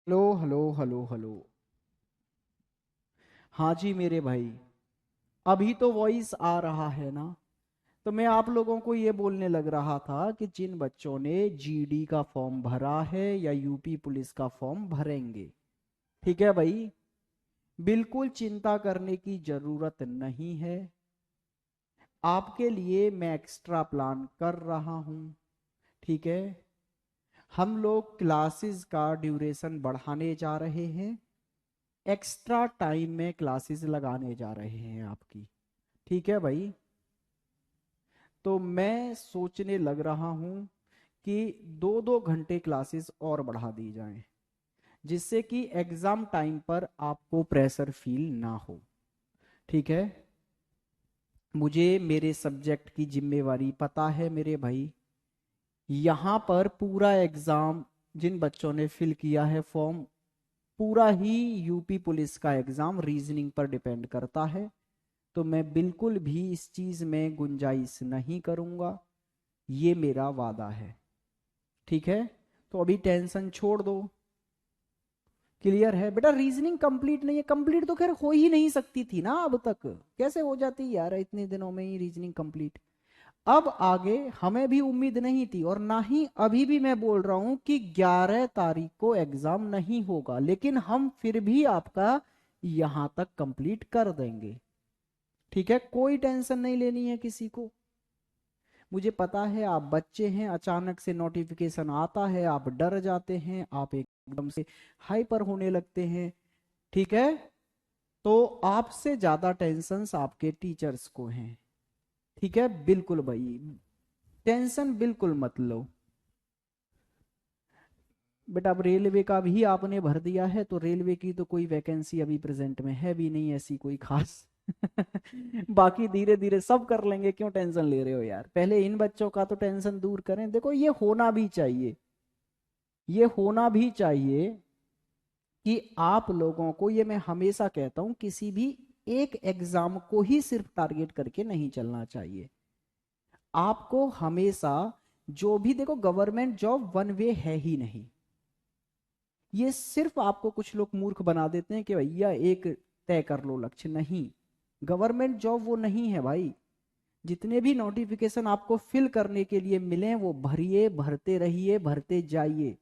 Hello hello hello hello. हाँ जी मेरे भाई, अभी तो वॉइस आ रहा है ना। तो मैं आप लोगों को ये बोलने लग रहा था कि जिन बच्चों ने जीडी का फॉर्म भरा है या यूपी पुलिस का फॉर्म भरेंगे, ठीक है भाई, बिल्कुल चिंता करने की जरूरत नहीं है। आपके लिए मैं एक्स्ट्रा प्लान कर रहा हूँ, ठीक है। हम लोग क्लासेस का ड्यूरेशन बढ़ाने जा रहे हैं, एक्स्ट्रा टाइम में क्लासेस लगाने जा रहे हैं आपकी, ठीक है भाई। तो मैं सोचने लग रहा हूं कि 2-2 घंटे क्लासेस और बढ़ा दी जाएं, जिससे कि एग्जाम टाइम पर आपको प्रेशर फील ना हो, ठीक है। मुझे मेरे सब्जेक्ट की जिम्मेवारी पता है मेरे भाई। यहाँ पर पूरा एग्जाम, जिन बच्चों ने फिल किया है फॉर्म, पूरा ही यूपी पुलिस का एग्जाम रीजनिंग पर डिपेंड करता है। तो मैं बिल्कुल भी इस चीज में गुंजाइश नहीं करूंगा, ये मेरा वादा है, ठीक है। तो अभी टेंशन छोड़ दो। क्लियर है बेटा, रीजनिंग कंप्लीट नहीं है, कंप्लीट तो खैर हो ही नहीं सकती थी ना अब तक। कैसे हो जाती यार इतने दिनों में ही रीजनिंग कंप्लीट। अब आगे हमें भी उम्मीद नहीं थी, और ना ही अभी भी मैं बोल रहा हूं कि 11 तारीख को एग्जाम नहीं होगा, लेकिन हम फिर भी आपका यहां तक कंप्लीट कर देंगे, ठीक है। कोई टेंशन नहीं लेनी है किसी को। मुझे पता है आप बच्चे हैं, अचानक से नोटिफिकेशन आता है, आप डर जाते हैं, आप एकदम से हाइपर होने लगते हैं, ठीक है। तो आपसे ज्यादा टेंशन्स आपके टीचर्स को हैं, ठीक है। बिल्कुल भाई, टेंशन बिल्कुल मत लो। बेटा अब रेलवे का भी आपने भर दिया है, तो रेलवे की तो कोई वैकेंसी अभी प्रेजेंट में है भी नहीं ऐसी कोई खास। बाकी धीरे धीरे सब कर लेंगे, क्यों टेंशन ले रहे हो यार। पहले इन बच्चों का तो टेंशन दूर करें। देखो ये होना भी चाहिए, ये होना भी चाहिए कि आप लोगों को, ये मैं हमेशा कहता हूं, किसी भी एक एग्जाम को ही सिर्फ टारगेट करके नहीं चलना चाहिए। आपको हमेशा, जो भी देखो, गवर्नमेंट जॉब वन वे है ही नहीं। ये सिर्फ आपको कुछ लोग मूर्ख बना देते हैं कि भैया एक तय कर लो लक्ष्य, नहीं। गवर्नमेंट जॉब वो नहीं है भाई। जितने भी नोटिफिकेशन आपको फिल करने के लिए मिले वो भरिए, भरते रहिए, भरते जाइए।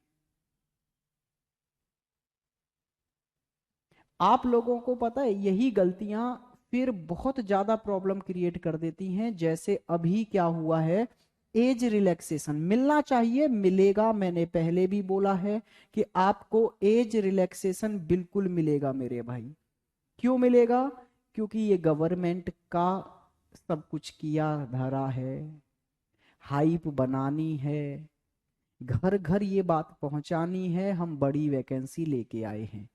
आप लोगों को पता है यही गलतियां फिर बहुत ज्यादा प्रॉब्लम क्रिएट कर देती हैं। जैसे अभी क्या हुआ है, एज रिलैक्सेशन मिलना चाहिए, मिलेगा। मैंने पहले भी बोला है कि आपको एज रिलैक्सेशन बिल्कुल मिलेगा मेरे भाई। क्यों मिलेगा? क्योंकि ये गवर्नमेंट का सब कुछ किया धरा है, हाइप बनानी है, घर घर ये बात पहुंचानी है, हम बड़ी वैकेंसी लेके आए हैं।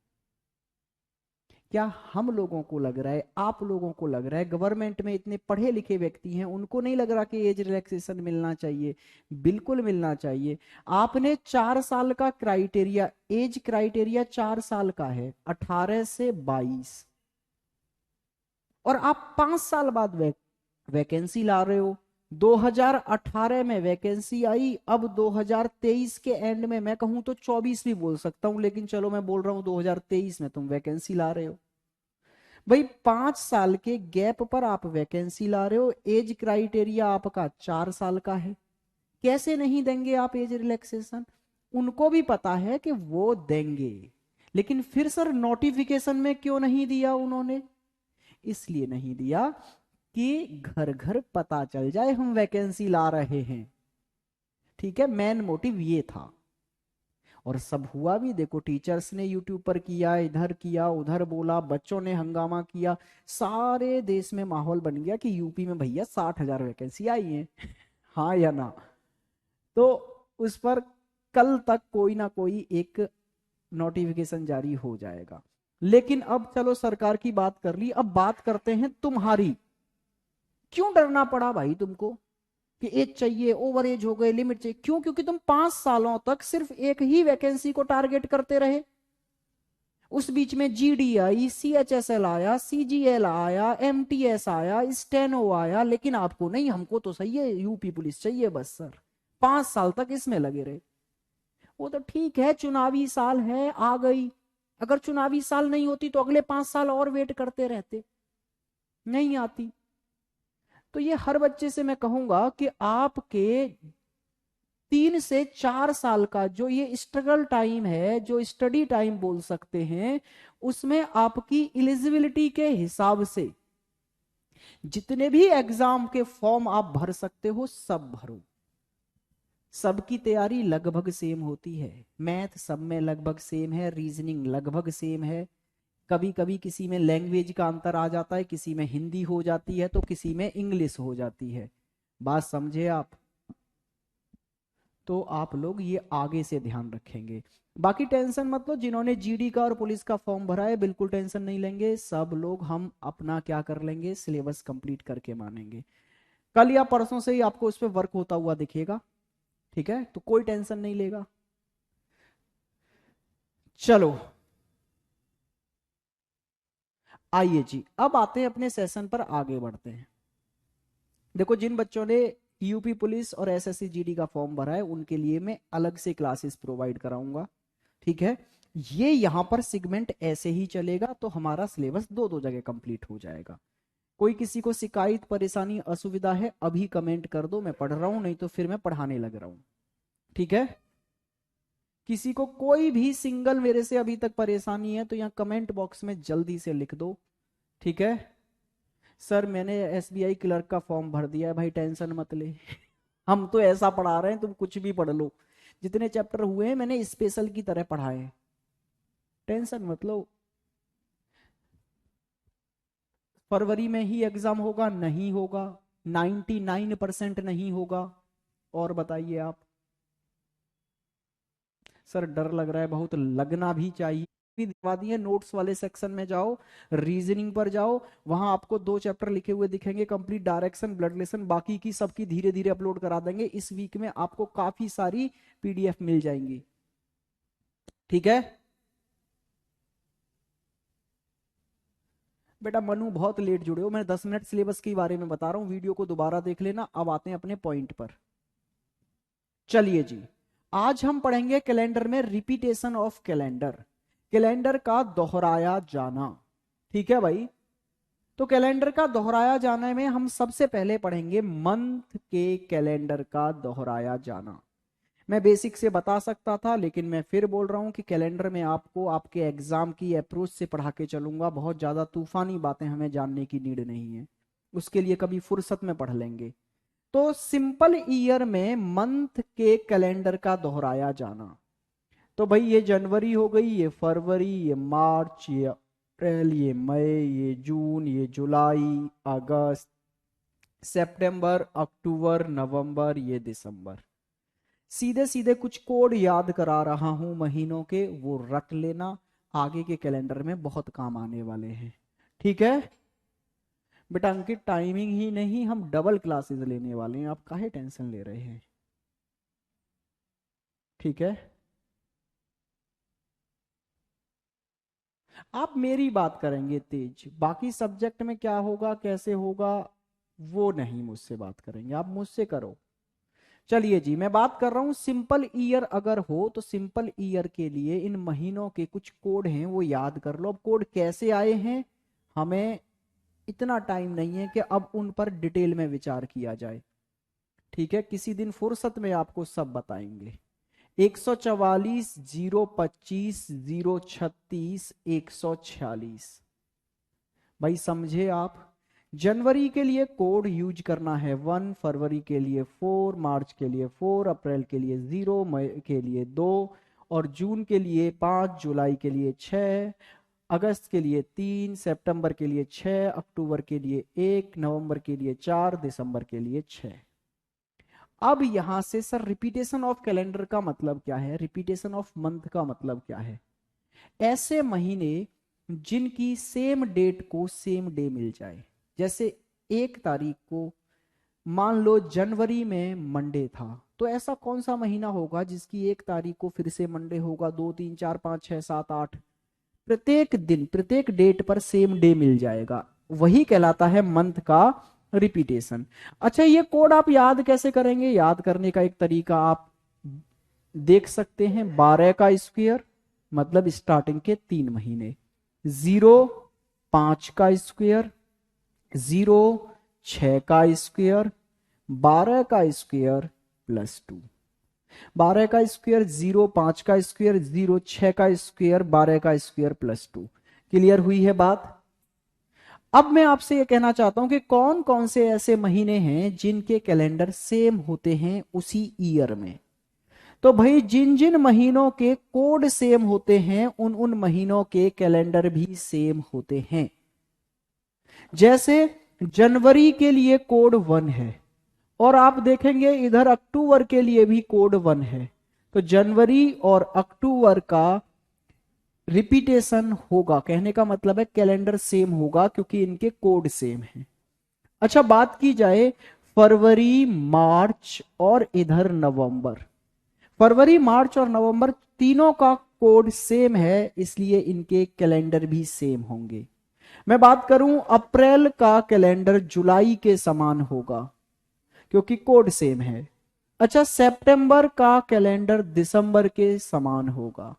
क्या हम लोगों को लग रहा है, आप लोगों को लग रहा है गवर्नमेंट में इतने पढ़े लिखे व्यक्ति हैं, उनको नहीं लग रहा कि एज रिलैक्सेशन मिलना चाहिए? बिल्कुल मिलना चाहिए। आपने 4 साल का क्राइटेरिया, एज क्राइटेरिया 4 साल का है, 18 से 22, और आप 5 साल बाद वैकेंसी ला रहे हो। 2018 में वैकेंसी आई, अब 2023 के एंड में, मैं कहूं तो 24 भी बोल सकता हूं, लेकिन चलो मैं बोल रहा हूं 2023 में तुम वैकेंसी ला रहे हो। भाई 5 साल के गैप पर आप वैकेंसी ला रहे हो, एज क्राइटेरिया आपका 4 साल का है। कैसे नहीं देंगे आप एज रिलैक्सेशन? उनको भी पता है कि वो देंगे, लेकिन फिर सर नोटिफिकेशन में क्यों नहीं दिया उन्होंने? इसलिए नहीं दिया कि घर घर पता चल जाए हम वैकेंसी ला रहे हैं, ठीक है। मेन मोटिव ये था। और सब हुआ भी, देखो टीचर्स ने यूट्यूब पर किया, इधर किया, उधर बोला, बच्चों ने हंगामा किया, सारे देश में माहौल बन गया कि यूपी में भैया 60,000 वैकेंसी आई है। हाँ या ना? तो उस पर कल तक कोई ना कोई एक नोटिफिकेशन जारी हो जाएगा। लेकिन अब चलो सरकार की बात कर ली, अब बात करते हैं तुम्हारी। क्यों डरना पड़ा भाई तुमको कि एज चाहिए, ओवर एज हो गए, लिमिट चाहिए? क्यों? क्योंकि तुम 5 सालों तक सिर्फ एक ही वैकेंसी को टारगेट करते रहे। उस बीच में जीडी आई, सीएचएसएल आया, सीजीएल आया, एमटीएस आया, स्टेनो आया, लेकिन आपको नहीं, हमको तो सही है यूपी पुलिस चाहिए बस सर। 5 साल तक इसमें लगे रहे। वो तो ठीक है, चुनावी साल है, आ गई। अगर चुनावी साल नहीं होती तो अगले 5 साल और वेट करते रहते, नहीं आती। तो ये हर बच्चे से मैं कहूंगा कि आपके 3 से 4 साल का जो ये स्ट्रगल टाइम है, जो स्टडी टाइम बोल सकते हैं, उसमें आपकी एलिजिबिलिटी के हिसाब से जितने भी एग्जाम के फॉर्म आप भर सकते हो सब भरो। सबकी तैयारी लगभग सेम होती है, मैथ सब में लगभग सेम है, रीजनिंग लगभग सेम है। कभी कभी किसी में लैंग्वेज का अंतर आ जाता है, किसी में हिंदी हो जाती है तो किसी में इंग्लिश हो जाती है। बात समझे आप? तो आप लोग ये आगे से ध्यान रखेंगे। बाकी टेंशन मत लो, जिन्होंने जीडी का और पुलिस का फॉर्म भरा है बिल्कुल टेंशन नहीं लेंगे, सब लोग हम अपना क्या कर लेंगे, सिलेबस कंप्लीट करके मानेंगे। कल या परसों से ही आपको उस पर वर्क होता हुआ दिखेगा, ठीक है? तो कोई टेंशन नहीं लेगा। चलो आइए जी, अब आते हैं अपने सेशन पर, आगे बढ़ते हैं। देखो, जिन बच्चों ने यूपी पुलिस और एसएससी जीडी का फॉर्म भरा है उनके लिए मैं अलग से क्लासेस प्रोवाइड कराऊंगा, ठीक है? ये यहां पर सेगमेंट ऐसे ही चलेगा तो हमारा सिलेबस दो दो जगह कंप्लीट हो जाएगा। कोई किसी को शिकायत, परेशानी, असुविधा है अभी कमेंट कर दो, मैं पढ़ रहा हूं, नहीं तो फिर मैं पढ़ाने लग रहा हूं, ठीक है? किसी को कोई भी सिंगल मेरे से अभी तक परेशानी है तो यहाँ कमेंट बॉक्स में जल्दी से लिख दो, ठीक है? सर मैंने एसबीआई क्लर्क का फॉर्म भर दिया है, भाई टेंशन मत ले। हम तो ऐसा पढ़ा रहे हैं, तुम कुछ भी पढ़ लो। जितने चैप्टर हुए हैं मैंने स्पेशल की तरह पढ़ाए हैं, टेंशन मत लो। फरवरी में ही एग्जाम होगा? नहीं होगा, 99% नहीं होगा। और बताइए आप? सर डर लग रहा है बहुत, लगना भी चाहिए। भी दिखवा दिए, नोट्स वाले सेक्शन में जाओ, रीजनिंग पर जाओ, वहां आपको 2 चैप्टर लिखे हुए दिखेंगे, कंप्लीट डायरेक्शन, ब्लड रिलेशन, बाकी की सबकी धीरे धीरे अपलोड करा देंगे। इस वीक में आपको काफी सारी पीडीएफ मिल जाएंगी, ठीक है? बेटा मनु बहुत लेट जुड़े हो, मैं 10 मिनट सिलेबस के बारे में बता रहा हूँ, वीडियो को दोबारा देख लेना। अब आते हैं अपने पॉइंट पर। चलिए जी, आज हम पढ़ेंगे कैलेंडर में रिपीटेशन ऑफ कैलेंडर, कैलेंडर का दोहराया जाना, ठीक है भाई? तो कैलेंडर का दोहराया जाने में हम सबसे पहले पढ़ेंगे मंथ के कैलेंडर का दोहराया जाना। मैं बेसिक से बता सकता था लेकिन मैं फिर बोल रहा हूं कि कैलेंडर में आपको आपके एग्जाम की अप्रोच से पढ़ा के चलूंगा, बहुत ज्यादा तूफानी बातें हमें जानने की नीड नहीं है, उसके लिए कभी फुर्सत में पढ़ लेंगे। तो सिंपल ईयर में मंथ के कैलेंडर का दोहराया जाना, तो भाई ये जनवरी हो गई, ये फरवरी, ये मार्च, ये अप्रैल, ये मई, ये जून, ये जुलाई, अगस्त, सितंबर, अक्टूबर, नवंबर, ये दिसंबर। सीधे सीधे कुछ कोड याद करा रहा हूं महीनों के, वो रट लेना, आगे के कैलेंडर में बहुत काम आने वाले हैं, ठीक है? बेटा अंकित टाइमिंग ही नहीं, हम डबल क्लासेस लेने वाले हैं, आप काहे टेंशन ले रहे हैं, ठीक है? आप मेरी बात करेंगे तेज, बाकी सब्जेक्ट में क्या होगा कैसे होगा वो नहीं मुझसे बात करेंगे, आप मुझसे करो। चलिए जी, मैं बात कर रहा हूं सिंपल ईयर अगर हो तो सिंपल ईयर के लिए इन महीनों के कुछ कोड हैं वो याद कर लो। अब कोड कैसे आए हैं हमें इतना टाइम नहीं है कि अब उन पर डिटेल में विचार किया जाए, ठीक है? किसी दिन फुर्सत में आपको सब बताएंगे। 144, 025, 036, 146, भाई समझे आप? जनवरी के लिए कोड यूज करना है 1, फरवरी के लिए 4, मार्च के लिए 4, अप्रैल के लिए 0, मई के लिए 2, और जून के लिए 5, जुलाई के लिए 6, अगस्त के लिए 3, सितंबर के लिए 6, अक्टूबर के लिए 1, नवंबर के लिए 4, दिसंबर के लिए 6। अब यहां से सर रिपीटेशन ऑफ कैलेंडर का मतलब क्या है, रिपीटेशन ऑफ मंथ का मतलब क्या है? ऐसे महीने जिनकी सेम डेट को सेम डे मिल जाए, जैसे 1 तारीख को मान लो जनवरी में मंडे था, तो ऐसा कौन सा महीना होगा जिसकी 1 तारीख को फिर से मंडे होगा? 2, 3, 4, 5, 6, 7, 8, प्रत्येक दिन प्रत्येक डेट पर सेम डे मिल जाएगा, वही कहलाता है मंथ का रिपीटेशन। अच्छा, ये कोड आप याद कैसे करेंगे? याद करने का एक तरीका, आप देख सकते हैं 12 का स्क्वायर मतलब स्टार्टिंग के 3 महीने, 0 5 का स्क्वायर, 0 6 का स्क्वायर, 12 का स्क्वायर प्लस 2, 12 का स्क्वायर 0 5 का स्क्वायर 0 6 का स्क्वायर 12 का स्क्वायर प्लस 2। क्लियर हुई है बात? अब मैं आपसे यह कहना चाहता हूं कि कौन कौन से ऐसे महीने हैं जिनके कैलेंडर सेम होते हैं उसी ईयर में। तो भाई जिन जिन महीनों के कोड सेम होते हैं उन उन महीनों के कैलेंडर भी सेम होते हैं। जैसे जनवरी के लिए कोड 1 है और आप देखेंगे इधर अक्टूबर के लिए भी कोड 1 है, तो जनवरी और अक्टूबर का रिपीटेशन होगा, कहने का मतलब है कैलेंडर सेम होगा क्योंकि इनके कोड सेम है। अच्छा बात की जाए फरवरी मार्च और इधर नवंबर, फरवरी मार्च और नवंबर तीनों का कोड सेम है इसलिए इनके कैलेंडर भी सेम होंगे। मैं बात करूं अप्रैल का कैलेंडर जुलाई के समान होगा क्योंकि कोड सेम है। अच्छा सितंबर का कैलेंडर दिसंबर के समान होगा,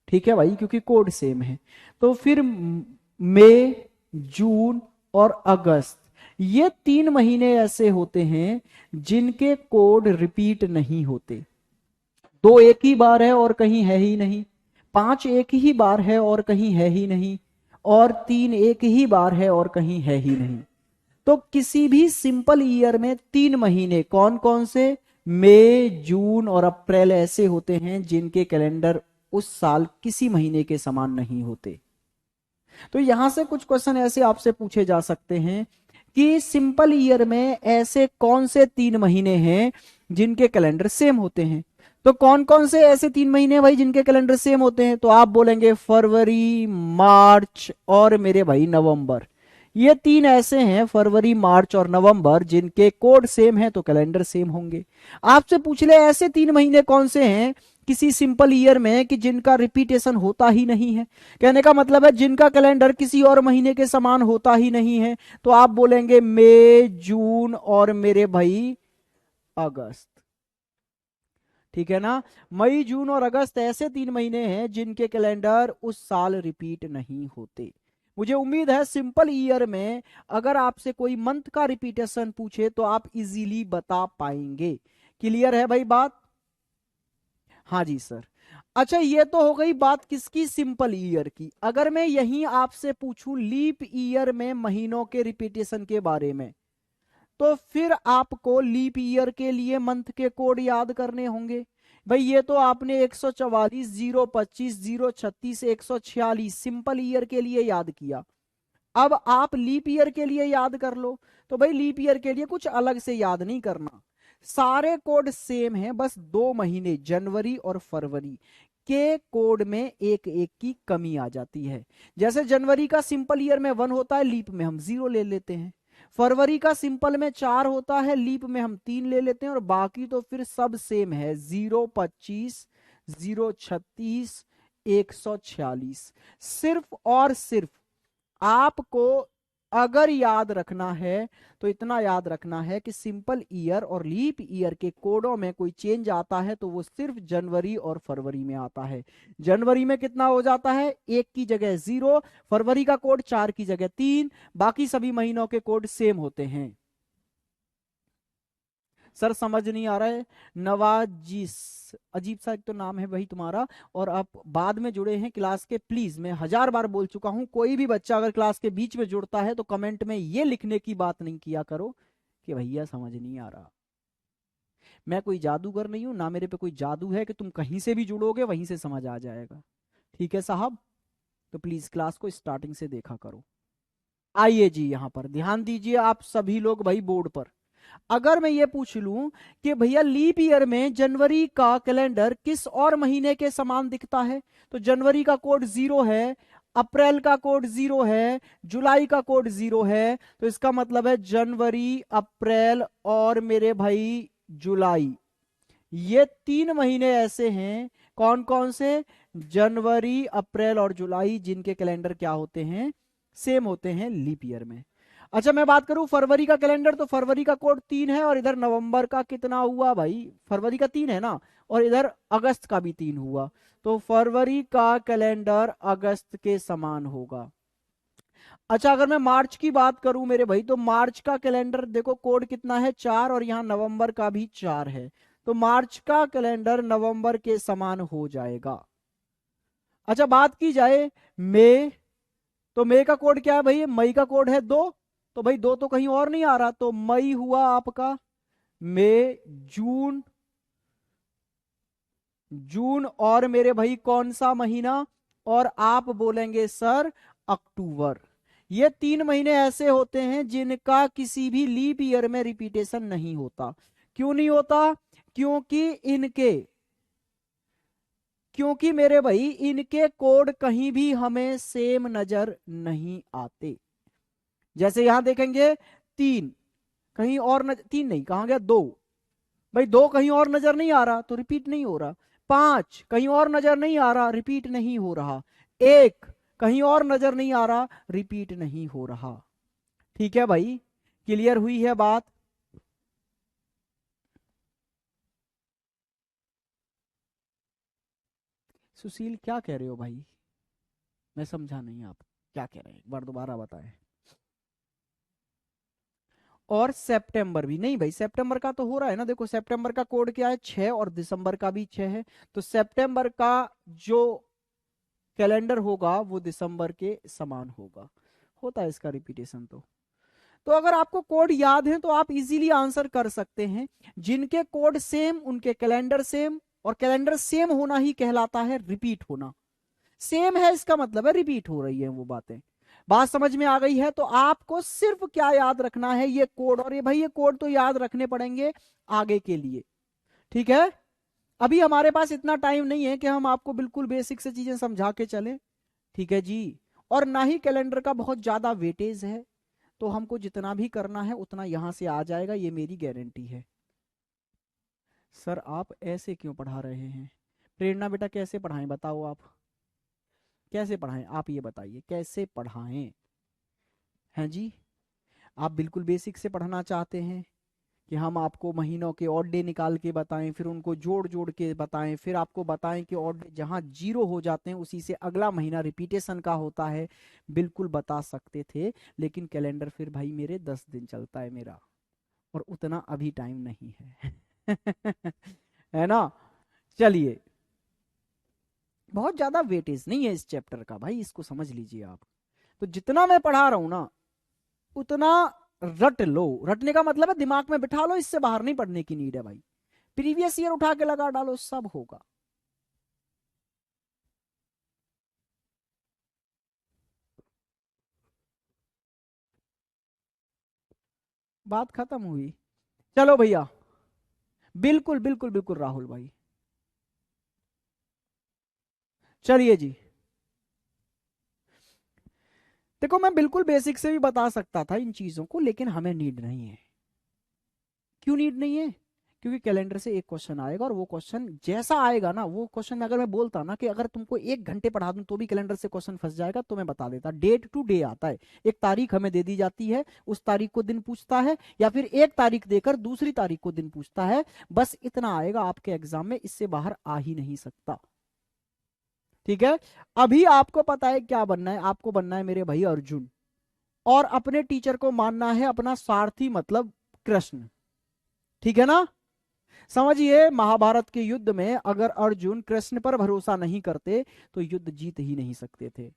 ठीक है भाई क्योंकि कोड सेम है। तो फिर मई, जून और अगस्त ये 3 महीने ऐसे होते हैं जिनके कोड रिपीट नहीं होते। 2 एक ही बार है और कहीं है ही नहीं, 5 एक ही बार है और कहीं है ही नहीं, और 3 एक ही बार है और कहीं है ही नहीं। तो किसी भी सिंपल ईयर में 3 महीने कौन कौन से, मई, जून और अप्रैल ऐसे होते हैं जिनके कैलेंडर उस साल किसी महीने के समान नहीं होते। तो यहां से कुछ क्वेश्चन ऐसे आपसे पूछे जा सकते हैं कि सिंपल ईयर में ऐसे कौन से 3 महीने हैं जिनके कैलेंडर सेम होते हैं। तो कौन कौन से ऐसे 3 महीने भाई जिनके कैलेंडर सेम होते हैं, तो आप बोलेंगे फरवरी, मार्च और मेरे भाई नवंबर। ये 3 ऐसे हैं फरवरी, मार्च और नवंबर जिनके कोड सेम है तो कैलेंडर सेम होंगे। आपसे पूछ ले ऐसे 3 महीने कौन से हैं किसी सिंपल ईयर में कि जिनका रिपीटेशन होता ही नहीं है, कहने का मतलब है जिनका कैलेंडर किसी और महीने के समान होता ही नहीं है, तो आप बोलेंगे मई, जून और मेरे भाई अगस्त। ठीक है ना, मई, जून और अगस्त ऐसे 3 महीने हैं जिनके कैलेंडर उस साल रिपीट नहीं होते। मुझे उम्मीद है सिंपल ईयर में अगर आपसे कोई मंथ का रिपीटेशन पूछे तो आप इजीली बता पाएंगे। क्लियर है भाई बात? हाँ जी सर। अच्छा ये तो हो गई बात किसकी, सिंपल ईयर की। अगर मैं यहीं आपसे पूछूं लीप ईयर में महीनों के रिपीटेशन के बारे में, तो फिर आपको लीप ईयर के लिए मंथ के कोड याद करने होंगे। भाई ये तो आपने 144, 025, 036, 146 सिंपल ईयर के लिए याद किया। अब आप लीप ईयर के लिए याद कर लो। तो भाई लीप ईयर के लिए कुछ अलग से याद नहीं करना, सारे कोड सेम हैं, बस 2 महीने जनवरी और फरवरी के कोड में एक एक की कमी आ जाती है। जैसे जनवरी का सिंपल ईयर में 1 होता है, लीप में हम 0 ले लेते हैं। फरवरी का सिंपल में 4 होता है, लीप में हम 3 ले लेते हैं, और बाकी तो फिर सब सेम है, 025, 036, 146। सिर्फ और सिर्फ आपको अगर याद रखना है तो इतना याद रखना है कि सिंपल ईयर और लीप ईयर के कोडों में कोई चेंज आता है तो वो सिर्फ जनवरी और फरवरी में आता है। जनवरी में कितना हो जाता है, 1 की जगह 0, फरवरी का कोड 4 की जगह 3, बाकी सभी महीनों के कोड सेम होते हैं। सर समझ नहीं आ रहा है, नवाजिस, अजीब सा एक तो नाम है भाई तुम्हारा, और आप बाद में जुड़े हैं क्लास के। प्लीज मैं 1000 बार बोल चुका हूं, कोई भी बच्चा अगर क्लास के बीच में जुड़ता है तो कमेंट में ये लिखने की बात नहीं किया करो कि भैया समझ नहीं आ रहा। मैं कोई जादूगर नहीं हूं, ना मेरे पे कोई जादू है कि तुम कहीं से भी जुड़ोगे वहीं से समझ आ जाएगा। ठीक है साहब, तो प्लीज क्लास को स्टार्टिंग से देखा करो। आइए जी, यहां पर ध्यान दीजिए आप सभी लोग भाई बोर्ड पर। अगर मैं ये पूछ लूं कि भैया लीप ईयर में जनवरी का कैलेंडर किस और महीने के समान दिखता है, तो जनवरी का कोड 0 है, अप्रैल का कोड 0 है, जुलाई का कोड 0 है, तो इसका मतलब है जनवरी, अप्रैल और मेरे भाई जुलाई, ये 3 महीने ऐसे हैं, कौन कौन से, जनवरी, अप्रैल और जुलाई, जिनके कैलेंडर क्या होते हैं, सेम होते हैं लीप ईयर में। अच्छा मैं बात करूं फरवरी का कैलेंडर, तो फरवरी का कोड 3 है और इधर नवंबर का कितना हुआ भाई, फरवरी का 3 है ना, और इधर अगस्त का भी 3 हुआ, तो फरवरी का कैलेंडर अगस्त के समान होगा। अच्छा अगर मैं मार्च की बात करूं मेरे भाई, तो मार्च का कैलेंडर देखो कोड कितना है 4, और यहां नवंबर का भी 4 है, तो मार्च का कैलेंडर नवंबर के समान हो जाएगा। अच्छा बात की जाए मई, तो मई का कोड क्या है भाई, मई का कोड है 2, तो भाई 2 तो कहीं और नहीं आ रहा, तो मई हुआ आपका, मई, जून, जून और मेरे भाई कौन सा महीना, और आप बोलेंगे सर अक्टूबर। ये 3 महीने ऐसे होते हैं जिनका किसी भी लीप ईयर में रिपीटेशन नहीं होता। क्यों नहीं होता, क्योंकि इनके क्योंकि मेरे भाई इनके कोड कहीं भी हमें सेम नजर नहीं आते। जैसे यहां देखेंगे 3, कहीं और तीन नहीं, कहां गया 2, भाई 2 कहीं और नजर नहीं आ रहा तो रिपीट नहीं हो रहा, 5 कहीं और नजर नहीं आ रहा रिपीट नहीं हो रहा, 1 कहीं और नजर नहीं आ रहा रिपीट नहीं हो रहा। ठीक है भाई, क्लियर हुई है बात। सुशील क्या कह रहे हो भाई, मैं समझा नहीं आप क्या कह रहे हैं, एक बार दोबारा बताएं। और सितंबर भी नहीं भाई, सितंबर का तो हो रहा है ना, देखो सितंबर का कोड क्या है 6, और दिसंबर का भी 6 है, तो सितंबर का जो कैलेंडर होगा वो दिसंबर के समान होगा, होता है इसका रिपीटेशन। तो अगर आपको कोड याद है तो आप इजीली आंसर कर सकते हैं। जिनके कोड सेम उनके कैलेंडर सेम, और कैलेंडर सेम होना ही कहलाता है रिपीट होना। सेम है इसका मतलब है रिपीट हो रही है वो बातें। बात समझ में आ गई है, तो आपको सिर्फ क्या याद रखना है, ये कोड, और ये भाई ये कोड तो याद रखने पड़ेंगे आगे के लिए। ठीक है, अभी हमारे पास इतना टाइम नहीं है कि हम आपको बिल्कुल बेसिक से चीजें समझा के चले। ठीक है जी, और ना ही कैलेंडर का बहुत ज्यादा वेटेज है, तो हमको जितना भी करना है उतना यहां से आ जाएगा, ये मेरी गारंटी है। सर आप ऐसे क्यों पढ़ा रहे हैं, प्रेरणा बेटा कैसे पढ़ाएं बताओ आप, कैसे पढ़ाएं आप ये बताइए, कैसे पढ़ाएं। हैं जी, आप बिल्कुल बेसिक से पढ़ना चाहते हैं कि हम आपको महीनों के ऑड डे निकाल के बताएं, फिर उनको जोड़ जोड़ के बताएं, फिर आपको बताएं कि ऑड डे जहां 0 हो जाते हैं उसी से अगला महीना रिपीटेशन का होता है। बिल्कुल बता सकते थे, लेकिन कैलेंडर फिर भाई मेरे 10 दिन चलता है मेरा, और उतना अभी टाइम नहीं है। है ना। चलिए, बहुत ज्यादा वेटेज नहीं है इस चैप्टर का भाई, इसको समझ लीजिए आप। तो जितना मैं पढ़ा रहा हूं ना उतना रट लो, रटने का मतलब है दिमाग में बिठा लो, इससे बाहर नहीं पढ़ने की नीड है भाई। प्रीवियस ईयर उठा के लगा डालो, सब होगा। बात खत्म हुई। चलो भैया, बिल्कुल बिल्कुल बिल्कुल राहुल भाई, चलिए जी। देखो मैं बिल्कुल बेसिक से भी बता सकता था इन चीजों को, लेकिन हमें नीड नहीं है। क्यों नीड नहीं है, क्योंकि कैलेंडर से एक क्वेश्चन आएगा, और वो क्वेश्चन जैसा आएगा ना, वो क्वेश्चन में अगर मैं बोलता ना कि अगर तुमको 1 घंटे पढ़ा दूं तो भी कैलेंडर से क्वेश्चन फंस जाएगा, तो मैं बता देता। डेट टू डे आता है, एक तारीख हमें दे दी जाती है, उस तारीख को दिन पूछता है, या फिर एक तारीख देकर दूसरी तारीख को दिन पूछता है, बस इतना आएगा आपके एग्जाम में, इससे बाहर आ ही नहीं सकता। ठीक है, अभी आपको पता है क्या बनना है, आपको बनना है मेरे भाई अर्जुन, और अपने टीचर को मानना है अपना सारथी मतलब कृष्ण। ठीक है ना। समझिए, महाभारत के युद्ध में अगर अर्जुन कृष्ण पर भरोसा नहीं करते तो युद्ध जीत ही नहीं सकते थे।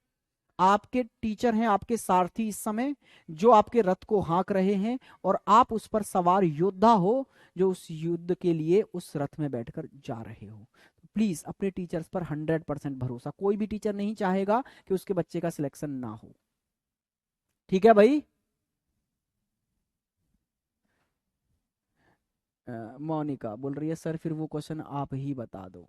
आपके टीचर हैं आपके सारथी इस समय, जो आपके रथ को हाँक रहे हैं, और आप उस पर सवार योद्धा हो जो उस युद्ध के लिए उस रथ में बैठकर जा रहे हो। तो प्लीज अपने टीचर्स पर 100% भरोसा, कोई भी टीचर नहीं चाहेगा कि उसके बच्चे का सिलेक्शन ना हो। ठीक है भाई। मोनिका बोल रही है सर फिर वो क्वेश्चन आप ही बता दो।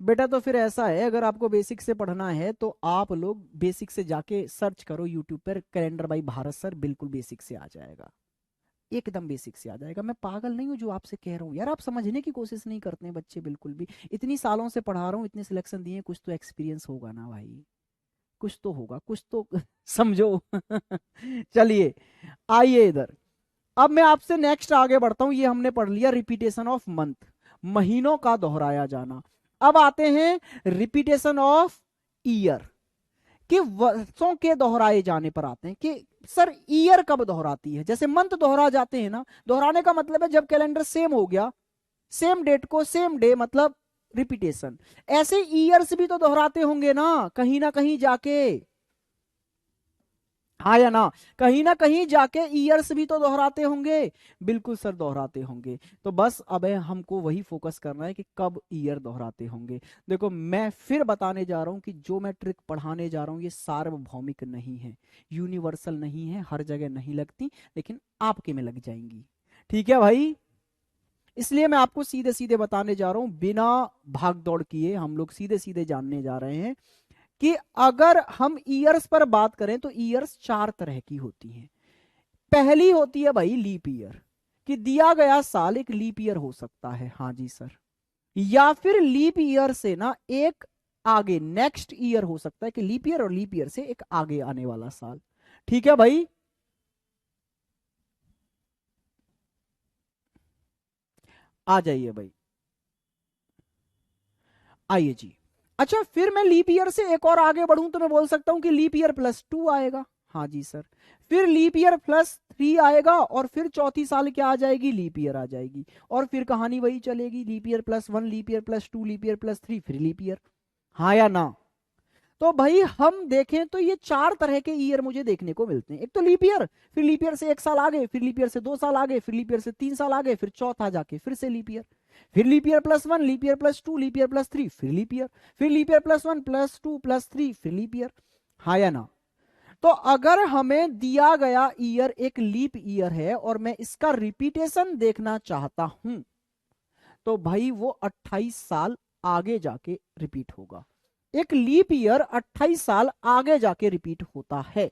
बेटा तो फिर ऐसा है, अगर आपको बेसिक से पढ़ना है तो आप लोग बेसिक से जाके सर्च करो यूट्यूब पर, कैलेंडर बाई भारत सर, बिल्कुल बेसिक से आ जाएगा। एकदम बेसिक से आ जाएगा। मैं पागल नहीं हूं जो आपसे कह रहा हूँ यार, आप समझने की कोशिश नहीं करते हैं बच्चे बिल्कुल भी। इतनी सालों से पढ़ा रहा हूँ, इतने सिलेक्शन दिए हैं, कुछ तो एक्सपीरियंस होगा ना भाई, कुछ तो होगा, कुछ तो समझो। चलिए आइए इधर। अब मैं आपसे नेक्स्ट आगे बढ़ता हूं। ये हमने पढ़ लिया रिपीटेशन ऑफ मंथ, महीनों का दोहराया जाना। अब आते हैं रिपीटेशन ऑफ ईयर, कि वर्षों के दोहराए जाने पर आते हैं कि सर ईयर कब दोहराती है। जैसे मंथ दोहरा जाते हैं ना, दोहराने का मतलब है जब कैलेंडर सेम हो गया, सेम डेट को सेम डे, मतलब रिपीटेशन। ऐसे ईयर्स भी तो दोहराते होंगे ना कहीं जाके, हाँ या ना कहीं जाके ईयर्स भी तो दोहराते होंगे। बिल्कुल सर दोहराते होंगे। तो बस अब हमको वही फोकस करना है कि कब ईयर दोहराते होंगे। देखो मैं फिर बताने जा रहा हूं कि जो मैं ट्रिक पढ़ाने जा रहा हूं ये सार्वभौमिक नहीं है, यूनिवर्सल नहीं है, हर जगह नहीं लगती, लेकिन आपके में लग जाएंगी। ठीक है भाई, इसलिए मैं आपको सीधे सीधे बताने जा रहा हूं, बिना भाग दौड़ किए हम लोग सीधे सीधे जानने जा रहे हैं कि अगर हम ईयर्स पर बात करें तो ईयर्स 4 तरह की होती हैं। पहली होती है भाई लीप ईयर, कि दिया गया साल एक लीप ईयर हो सकता है, हाँ जी सर, या फिर लीप ईयर से ना एक आगे नेक्स्ट ईयर हो सकता है, कि लीप ईयर और लीप ईयर से एक आगे आने वाला साल। ठीक है भाई, आ जाइए भाई, आइए जी। अच्छा फिर मैं लीप ईयर से एक और आगे बढ़ूं तो मैं बोल सकता हूं कि लीप ईयर +2 आएगा, हाँ जी सर। फिर लीप ईयर +3 आएगा, और फिर चौथी साल क्या आ जाएगी, लीप ईयर आ जाएगी। और फिर कहानी वही चलेगी, leap year +1, leap year +2, leap year +3, फिर लीप ईयर। हाँ या ना? तो भाई हम देखें तो ये 4 तरह के ईयर मुझे देखने को मिलते हैं। एक तो लीप ईयर, फिर लीप ईयर से 1 साल आगे, फिर लीप ईयर से 2 साल आगे, फिर लीप ईयर से 3 साल आगे, फिर चौथा जाके फिर से लीप ईयर, फिर leap year +1, leap year +2, leap year +3, फिर लीप ईयर, फिर लीप ईयर +1, +2, +3, फिर लीप ईयर। हाँ या ना? तो अगर हमें दिया गया ईयर एक लीप ईयर है और मैं इसका रिपीटेशन देखना चाहता हूं, तो भाई वो 28 साल आगे जाके रिपीट होगा। एक लीप ईयर 28 साल आगे जाके रिपीट होता है।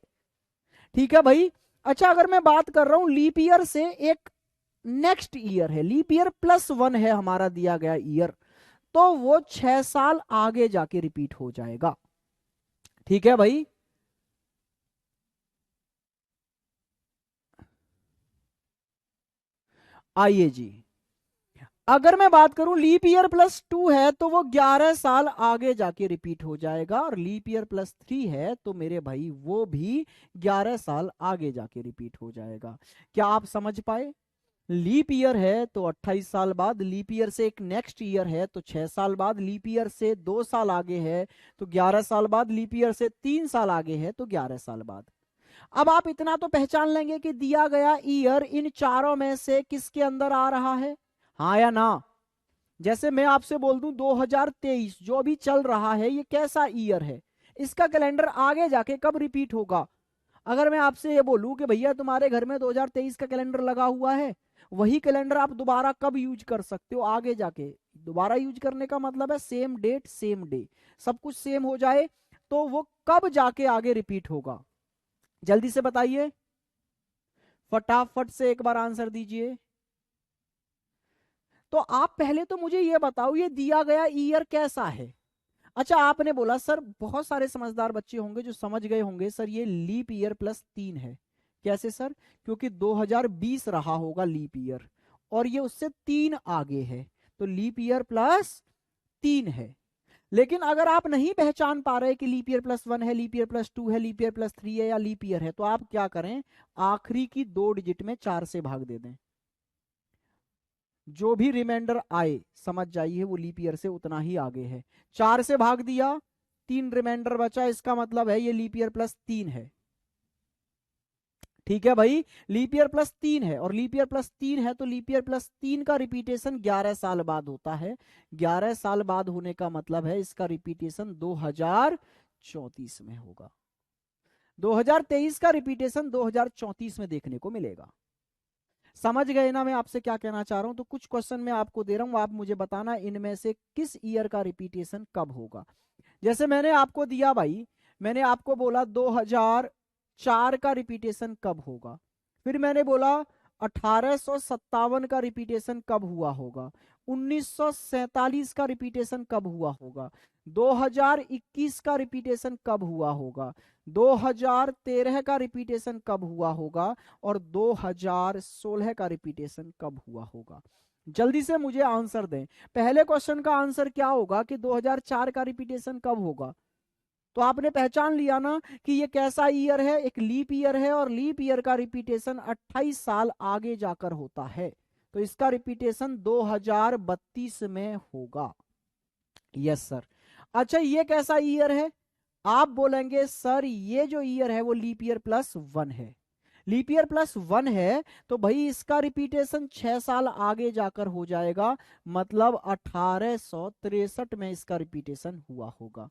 ठीक है भाई। अच्छा अगर मैं बात कर रहा हूं लीप ईयर से एक नेक्स्ट ईयर है, लीप ईयर +1 है हमारा दिया गया ईयर, तो वो 6 साल आगे जाके रिपीट हो जाएगा। ठीक है भाई, आइए जी। अगर मैं बात करूं लीप ईयर +2 है तो वो 11 साल आगे जाके रिपीट हो जाएगा, और लीप ईयर +3 है तो मेरे भाई वो भी 11 साल आगे जाके रिपीट हो जाएगा। क्या आप समझ पाए? लीप ईयर है तो 28 साल बाद, लीप ईयर से एक नेक्स्ट ईयर है तो 6 साल बाद, लीप ईयर से 2 साल आगे है तो 11 साल बाद, लीप ईयर से 3 साल आगे है तो 11 साल बाद। अब आप इतना तो पहचान लेंगे कि दिया गया ईयर इन चारों में से किसके अंदर आ रहा है, हाँ या ना? जैसे मैं आपसे बोल दूं 2023 जो अभी चल रहा है ये कैसा ईयर है, इसका कैलेंडर आगे जाके कब रिपीट होगा। अगर मैं आपसे ये बोलूं कि भैया तुम्हारे घर में 2023 का कैलेंडर लगा हुआ है, वही कैलेंडर आप दोबारा कब यूज कर सकते हो आगे जाके। दोबारा यूज करने का मतलब है सेम डेट सेम डे, सब कुछ सेम हो जाए, तो वो कब जाके आगे रिपीट होगा, जल्दी से बताइए, फटाफट से एक बार आंसर दीजिए। तो आप पहले तो मुझे ये बताओ ये दिया गया ईयर कैसा है। अच्छा आपने बोला सर, बहुत सारे समझदार बच्चे होंगे जो समझ गए होंगे सर ये लीप ईयर +3 है। कैसे सर? क्योंकि 2020 रहा होगा लीप ईयर, और ये उससे 3 आगे है, तो लीप ईयर +3 है। लेकिन अगर आप नहीं पहचान पा रहे कि लीप ईयर +1 है, लीप ईयर +2 है, लीप ईयर +3 है या लीप ईयर है, तो आप क्या करें, आखिरी की 2 डिजिट में 4 से भाग दे दें। जो भी रिमाइंडर आए समझ जाइए वो लीप ईयर से उतना ही आगे है। 4 से भाग दिया, 3 रिमाइंडर बचा, इसका मतलब है ये लीप ईयर +3 है। ठीक है भाई, लीप ईयर +3 है, और लीप ईयर +3 है तो लीप ईयर +3 का रिपीटेशन 11 साल बाद होता है। 11 साल बाद होने का मतलब है इसका रिपीटेशन 2034 में होगा। 2023 का रिपीटेशन 2034 में देखने को मिलेगा। समझ गए ना मैं आपसे क्या कहना चाह रहा हूं? तो कुछ क्वेश्चन मैं आपको दे रहा हूं, आप मुझे बताना इनमें से किस ईयर का रिपीटेशन कब होगा। जैसे मैंने आपको दिया भाई, मैंने आपको बोला 2004 का रिपीटेशन कब होगा, फिर मैंने बोला 1857 का रिपीटेशन कब हुआ होगा, 1947 का रिपीटेशन कब हुआ होगा, 2021 का रिपीटेशन कब हुआ होगा, 2013 का रिपीटेशन कब हुआ होगा और 2016 का रिपीटेशन कब हुआ होगा। जल्दी से मुझे आंसर दें। पहले क्वेश्चन का आंसर क्या होगा कि 2004 का रिपीटेशन कब होगा। तो आपने पहचान लिया ना कि ये कैसा ईयर है, एक लीप ईयर है और लीप ईयर का रिपीटेशन 28 साल आगे जाकर होता है। तो इसका रिपीटेशन 2032 में होगा। Yes sir. अच्छा ये कैसा ईयर है, आप बोलेंगे सर ये जो ईयर है वो लीप ईयर +1 है। लीप ईयर +1 है तो भाई इसका रिपीटेशन 6 साल आगे जाकर हो जाएगा, मतलब 1863 में इसका रिपीटेशन हुआ होगा।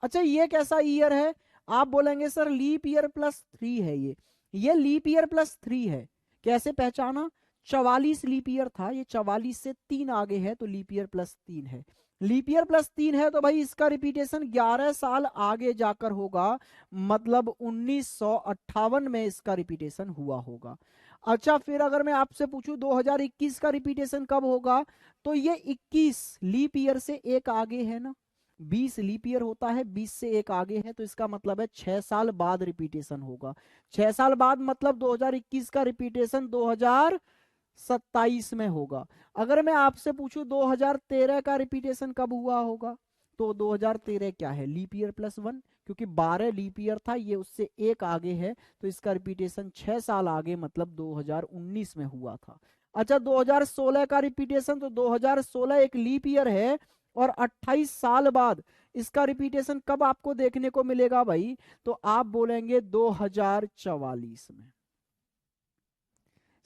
अच्छा ये कैसा ईयर है, आप बोलेंगे सर लीप ईयर +3 है। ये लीप ईयर +3 है। कैसे पहचाना, 44 लीप ईयर था, ये 44 से 3 आगे है तो लीप ईयर +3 है। लीप ईयर +3 है तो भाई इसका रिपीटेशन 11 साल आगे जाकर होगा, मतलब 1958 में इसका रिपीटेशन हुआ होगा। अच्छा फिर अगर मैं आपसे पूछूं 2021 का रिपीटेशन कब होगा, तो ये 21 लीप ईयर से एक आगे है ना, 20 लीप ईयर होता है, 20 से एक आगे है, तो इसका मतलब है 6 साल बाद रिपीटेशन होगा। 6 साल बाद मतलब 2021 का रिपीटेशन 2027 में होगा। अगर मैं आपसे पूछूं 2013 का रिपीटेशन कब हुआ होगा, तो 2013 क्या है, लीप ईयर +1, क्योंकि 12 लीप ईयर था, ये उससे एक आगे है, तो इसका रिपीटेशन 6 साल आगे मतलब 2019 में हुआ था। अच्छा 2016 का रिपीटेशन, तो 2016 एक लीप ईयर है और 28 साल बाद इसका रिपीटेशन कब आपको देखने को मिलेगा भाई, तो आप बोलेंगे 2044 में।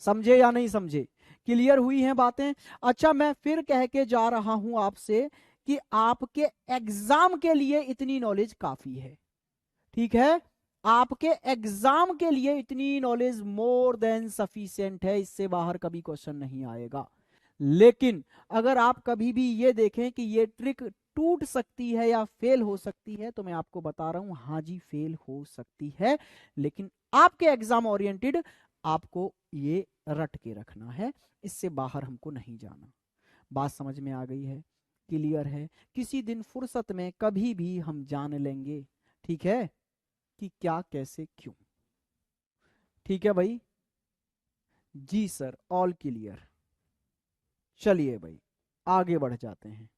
समझे या नहीं समझे, क्लियर हुई हैं बातें। अच्छा मैं फिर कह के जा रहा हूं आपसे कि आपके एग्जाम के लिए इतनी नॉलेज काफी है, ठीक है, आपके एग्जाम के लिए इतनी नॉलेज मोर देन सफिशिएंट है, इससे बाहर कभी क्वेश्चन नहीं आएगा। लेकिन अगर आप कभी भी ये देखें कि ये ट्रिक टूट सकती है या फेल हो सकती है, तो मैं आपको बता रहा हूं हाँ जी फेल हो सकती है, लेकिन आपके एग्जाम ओरिएंटेड आपको ये रट के रखना है, इससे बाहर हमको नहीं जाना। बात समझ में आ गई है, क्लियर है। किसी दिन फुर्सत में कभी भी हम जान लेंगे, ठीक है, कि क्या कैसे क्यों। ठीक है भाई, जी सर, ऑल क्लियर। चलिए भाई आगे बढ़ जाते हैं।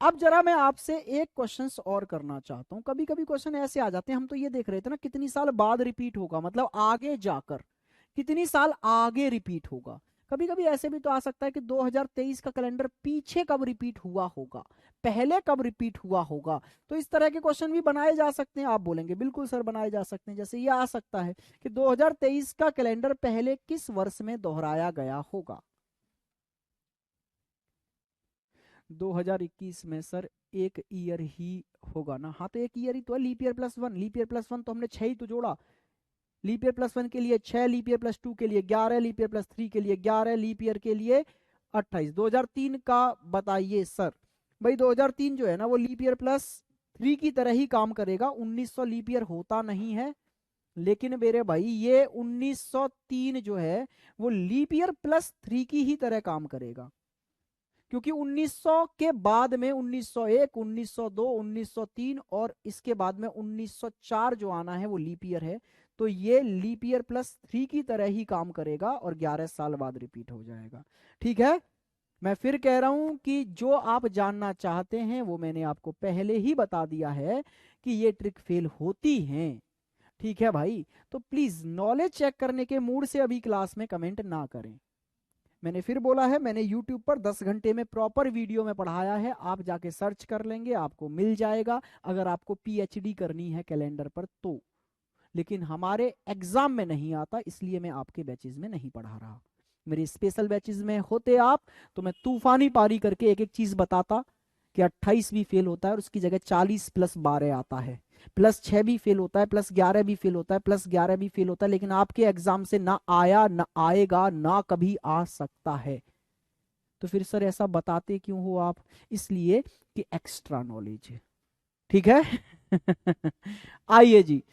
अब जरा मैं आपसे एक क्वेश्चन और करना चाहता हूं। कभी कभी क्वेश्चन ऐसे आ जाते हैं, हम तो ये देख रहे थे ना कितनी साल बाद रिपीट होगा, मतलब आगे जाकर कितनी साल आगे रिपीट होगा। कभी कभी ऐसे भी तो आ सकता है कि 2023 का कैलेंडर पीछे कब रिपीट हुआ होगा, पहले कब रिपीट हुआ होगा। तो इस तरह के क्वेश्चन भी बनाए जा सकते हैं। आप बोलेंगे बिल्कुल सर बनाए जा सकते हैं। जैसे ये आ सकता है कि 2023 का कैलेंडर पहले किस वर्ष में दोहराया गया होगा। 2021 में सर एक ईयर ही होगा ना, हाँ तो एक ईयर ही तो है, लीप ईयर +1, लीप ईयर +1 तो हमने 6 ही तो जोड़ा। लीप ईयर +1 के लिए 6, लीप ईयर +2 के लिए 11, लीप ईयर +3 के लिए 11, लीप ईयर के लिए 28। 2003 का बताइए सर। भाई 2003 जो है ना वो लीप ईयर +3 की तरह ही काम करेगा, 1900 लीप ईयर होता नहीं है, लेकिन मेरे भाई ये 1903 जो है वो लीप ईयर +3 की ही तरह काम करेगा, क्योंकि 1900 के बाद में 1901, 1902, 1903 और इसके बाद में 1904 जो आना है वो लीप ईयर है। तो ये लीप ईयर +3 की तरह ही काम करेगा और 11 साल बाद रिपीट हो जाएगा। ठीक है, मैं फिर कह रहा हूं कि जो आप जानना चाहते हैं वो मैंने आपको पहले ही बता दिया है कि ये ट्रिक फेल होती हैं। ठीक है भाई, तो प्लीज नॉलेज चेक करने के मूड से अभी क्लास में कमेंट ना करें। मैंने फिर बोला है, मैंने YouTube पर 10 घंटे में प्रॉपर वीडियो में पढ़ाया है, आप जाके सर्च कर लेंगे आपको मिल जाएगा, अगर आपको PhD करनी है कैलेंडर पर तो। लेकिन हमारे एग्जाम में नहीं आता, इसलिए मैं आपके बैचेज में नहीं पढ़ा रहा। मेरे स्पेशल बैचेज में होते आप तो मैं तूफानी पारी करके एक एक चीज बताता कि 28 भी फेल होता है और उसकी जगह 40 + 12 आता है, +6 भी फेल होता है, +11 भी फेल होता है, +11 भी फेल होता है, लेकिन आपके एग्जाम से ना आया, ना आएगा, ना कभी आ सकता है। तो फिर सर ऐसा बताते क्यों हो आप, इसलिए कि एक्स्ट्रा नॉलेज है। ठीक है आइए जी,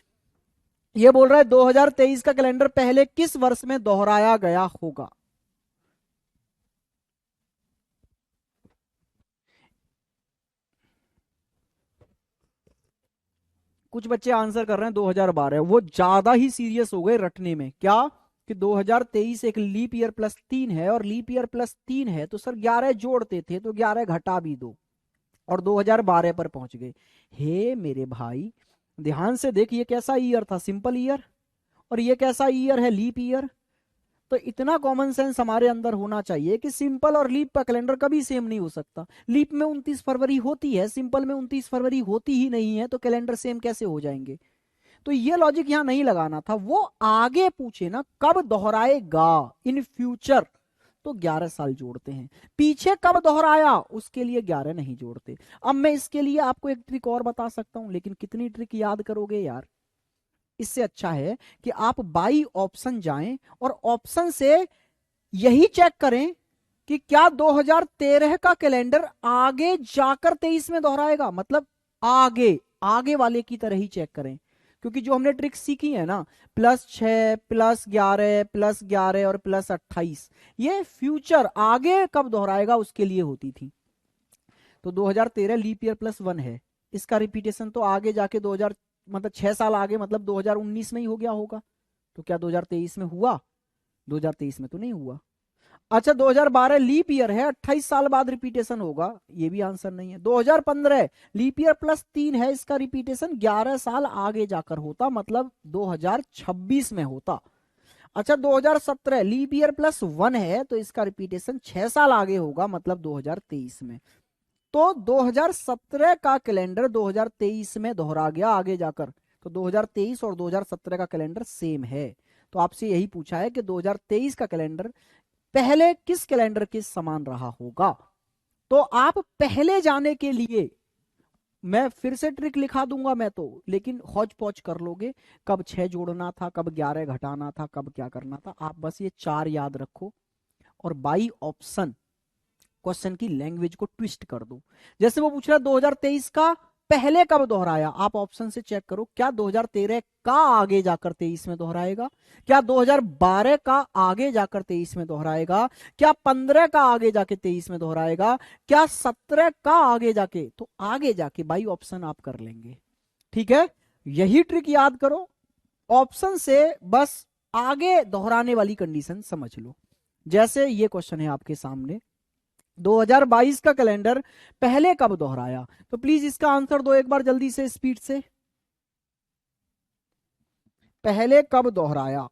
ये बोल रहा है 2023 का कैलेंडर पहले किस वर्ष में दोहराया गया होगा। कुछ बच्चे आंसर कर रहे हैं 2012, वो ज्यादा ही सीरियस हो गए रटने में। क्या कि 2023 एक लीप ईयर प्लस 3 है, और लीप ईयर प्लस 3 है तो सर 11 जोड़ते थे तो 11 घटा भी दो, और 2012 पर पहुंच गए। हे मेरे भाई, ध्यान से देख, ये कैसा ईयर था, सिंपल ईयर, और ये कैसा ईयर है, लीप ईयर। तो इतना कॉमन सेंस हमारे अंदर होना चाहिए कि सिंपल और लीप का कैलेंडर कभी सेम नहीं हो सकता। लीप में 29 फरवरी होती है, सिंपल में 29 फरवरी होती ही नहीं है, तो कैलेंडर सेम कैसे हो जाएंगे। तो ये लॉजिक यहां नहीं लगाना था, वो आगे पूछे ना कब दोहराएगा, इन फ्यूचर, तो 11 साल जोड़ते हैं। पीछे कब दोहराया उसके लिए 11 नहीं जोड़ते। अब मैं इसके लिए आपको एक ट्रिक और बता सकता हूं, लेकिन कितनी ट्रिक याद करोगे यार। इससे अच्छा है कि आप बाई ऑप्शन जाएं और ऑप्शन से यही चेक करें कि क्या 2013 का कैलेंडर आगे जाकर 23 में दोहराएगा, मतलब आगे आगे वाले की तरह ही चेक करें। क्योंकि जो हमने ट्रिक सीखी है ना, +6 +11 +11 और +28, ये फ्यूचर आगे कब दोहराएगा उसके लिए होती थी। तो 2013 लीप ईयर +1 है, इसका रिपीटेशन तो आगे जाके 2000, मतलब 6 साल आगे, मतलब 2019 में ही हो गया होगा। तो क्या 2023 में हुआ? 2023 में तो नहीं हुआ। अच्छा, 2012 लीप ईयर है, 28 साल बाद रिपीटेशन होगा, ये भी आंसर नहीं है। 2015 लीप ईयर +3 है, इसका रिपीटेशन 11 साल आगे जाकर होता, मतलब 2026 में होता। अच्छा, 2017 लीप ईयर +1 है, तो इसका रिपीटेशन 6 साल आगे होगा, मतलब 2023 में। तो 2017 का कैलेंडर 2023 में दोहरा गया आगे जाकर, तो 2023 और 2017 का कैलेंडर सेम है। तो आपसे यही पूछा है कि 2023 का कैलेंडर पहले किस कैलेंडर के समान रहा होगा। तो आप पहले जाने के लिए मैं फिर से ट्रिक लिखा दूंगा मैं तो, लेकिन हौच पौच कर लोगे, कब 6 जोड़ना था, कब 11 घटाना था, कब क्या करना था। आप बस ये 4 याद रखो, और बाई ऑप्शन क्वेश्चन की लैंग्वेज को ट्विस्ट कर दो। जैसे वो पूछ रहा है 2023 का पहले कब दोहराया, आप ऑप्शन से चेक करो, क्या 2013 का आगे जाकर 23 में दोहराएगा, क्या 2012 का आगे जाकर 23 में दोहराएगा, क्या 15 का आगे जाके 23 में दोहराएगा, क्या 17 का आगे जाके, तो आगे जाके बाई ऑप्शन आप कर लेंगे। ठीक है, यही ट्रिक याद करो, ऑप्शन से बस आगे दोहराने वाली कंडीशन समझ लो। जैसे ये क्वेश्चन है आपके सामने, 2022 का कैलेंडर पहले कब दोहराया, तो प्लीज इसका आंसर दो एक बार जल्दी से, स्पीड से। पहले कब दोहराया?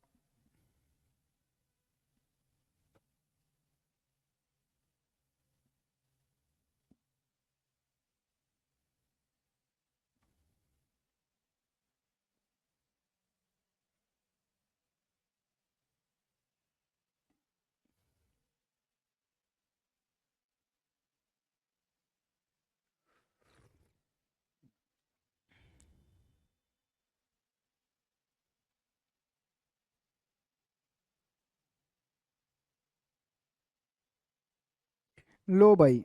लो भाई,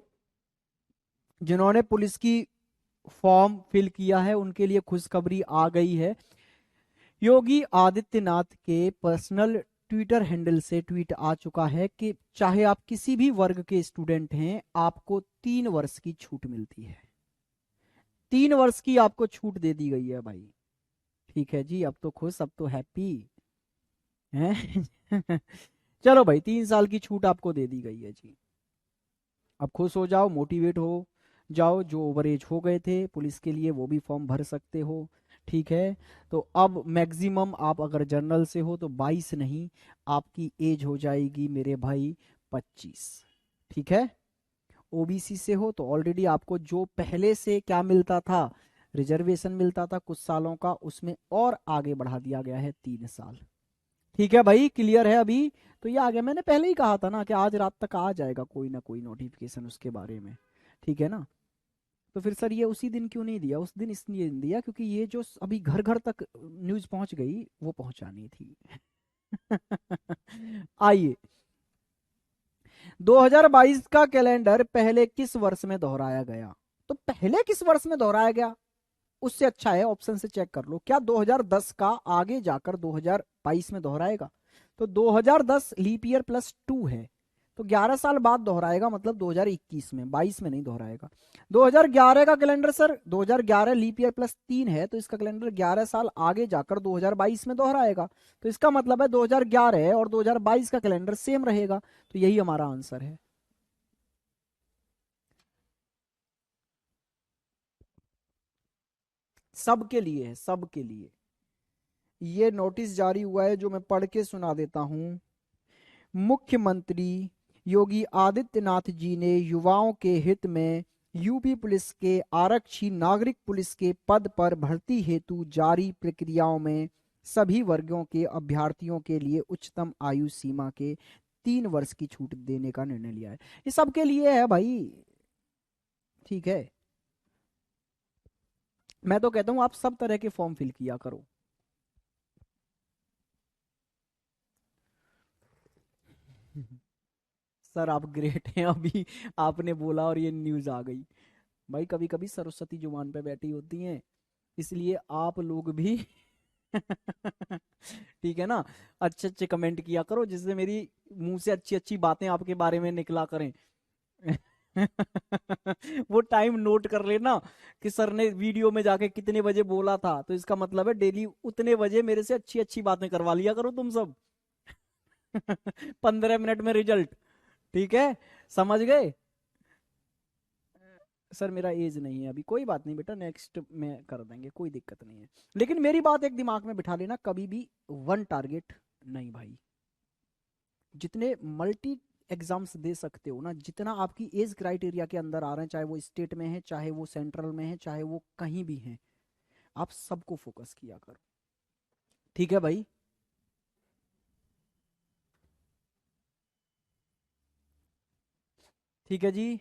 जिन्होंने पुलिस की फॉर्म फिल किया है उनके लिए खुशखबरी आ गई है। योगी आदित्यनाथ के पर्सनल ट्विटर हैंडल से ट्वीट आ चुका है कि चाहे आप किसी भी वर्ग के स्टूडेंट हैं, आपको 3 वर्ष की छूट मिलती है। 3 वर्ष की आपको छूट दे दी गई है भाई। ठीक है जी, अब तो खुश, अब तो हैप्पी हैं। चलो भाई, 3 साल की छूट आपको दे दी गई है जी। अब खुश हो जाओ, मोटिवेट हो जाओ, जो ओवर एज हो गए थे पुलिस के लिए वो भी फॉर्म भर सकते हो। ठीक है, तो अब मैक्सिमम आप अगर जनरल से हो तो 22 नहीं, आपकी एज हो जाएगी मेरे भाई 25। ठीक है, ओबीसी से हो तो ऑलरेडी आपको जो पहले से क्या मिलता था, रिजर्वेशन मिलता था कुछ सालों का, उसमें और आगे बढ़ा दिया गया है 3 साल। ठीक है भाई, क्लियर है अभी? तो ये आ गया, मैंने पहले ही कहा था ना कि आज रात तक आ जाएगा कोई ना कोई नोटिफिकेशन उसके बारे में। ठीक है ना। तो फिर सर ये उसी दिन क्यों नहीं दिया, उस दिन इसलिए नहीं दिया क्योंकि ये जो अभी घर घर तक न्यूज पहुंच गई वो पहुंचानी थी। आइए, 2022 का कैलेंडर पहले किस वर्ष में दोहराया गया, तो पहले किस वर्ष में दोहराया गया उससे अच्छा है ऑप्शन से चेक कर लो, क्या 2010 का आगे जाकर 2022 में दोहराएगा? तो 2010 लीप ईयर प्लस 2 है, तो 11 साल बाद दोहराएगा, मतलब 2021 में, 22 में नहीं दोहराएगा। 2011 का calendar sir, 2011 leap year plus 3 है, तो इसका कैलेंडर 11 साल आगे जाकर 2022 में दोहराएगा। तो इसका मतलब है 2011 और 2022 का कैलेंडर सेम रहेगा, तो यही हमारा आंसर है। सबके लिए है, सबके लिए। ये नोटिस जारी हुआ है जो मैं पढ़ के सुना देता हूं। मुख्यमंत्री योगी आदित्यनाथ जी ने युवाओं के हित में यूपी पुलिस के आरक्षी नागरिक पुलिस के पद पर भर्ती हेतु जारी प्रक्रियाओं में सभी वर्गों के अभ्यर्थियों के लिए उच्चतम आयु सीमा के 3 वर्ष की छूट देने का निर्णय लिया है। ये सबके लिए है भाई, ठीक है। मैं तो कहता हूं आप सब तरह के फॉर्म फिल किया करो। सर आप ग्रेट हैं, अभी आपने बोला और ये न्यूज आ गई। भाई कभी कभी सरस्वती जुबान पे बैठी होती हैं, इसलिए आप लोग भी ठीक है ना, अच्छे अच्छे कमेंट किया करो जिससे मेरी मुंह से अच्छी अच्छी बातें आपके बारे में निकला करें। वो टाइम नोट कर लेना कि सर ने वीडियो में जाके कितने बजे बोला था, तो इसका मतलब है डेली उतने बजे मेरे से अच्छी अच्छी बातें करवा लिया करो तुम सब। 15 मिनट में रिजल्ट, ठीक है, समझ गए? सर मेरा एज नहीं है अभी, कोई बात नहीं बेटा, नेक्स्ट में कर देंगे, कोई दिक्कत नहीं है। लेकिन मेरी बात एक दिमाग में बिठा लेना, कभी भी वन टारगेट नहीं भाई। जितने मल्टी एग्जाम्स दे सकते हो ना, जितना आपकी एज क्राइटेरिया के अंदर आ रहे हैं, चाहे वो स्टेट में है, चाहे वो सेंट्रल में है, चाहे वो कहीं भी है, आप सबको फोकस किया करो, ठीक है भाई। ठीक है जी।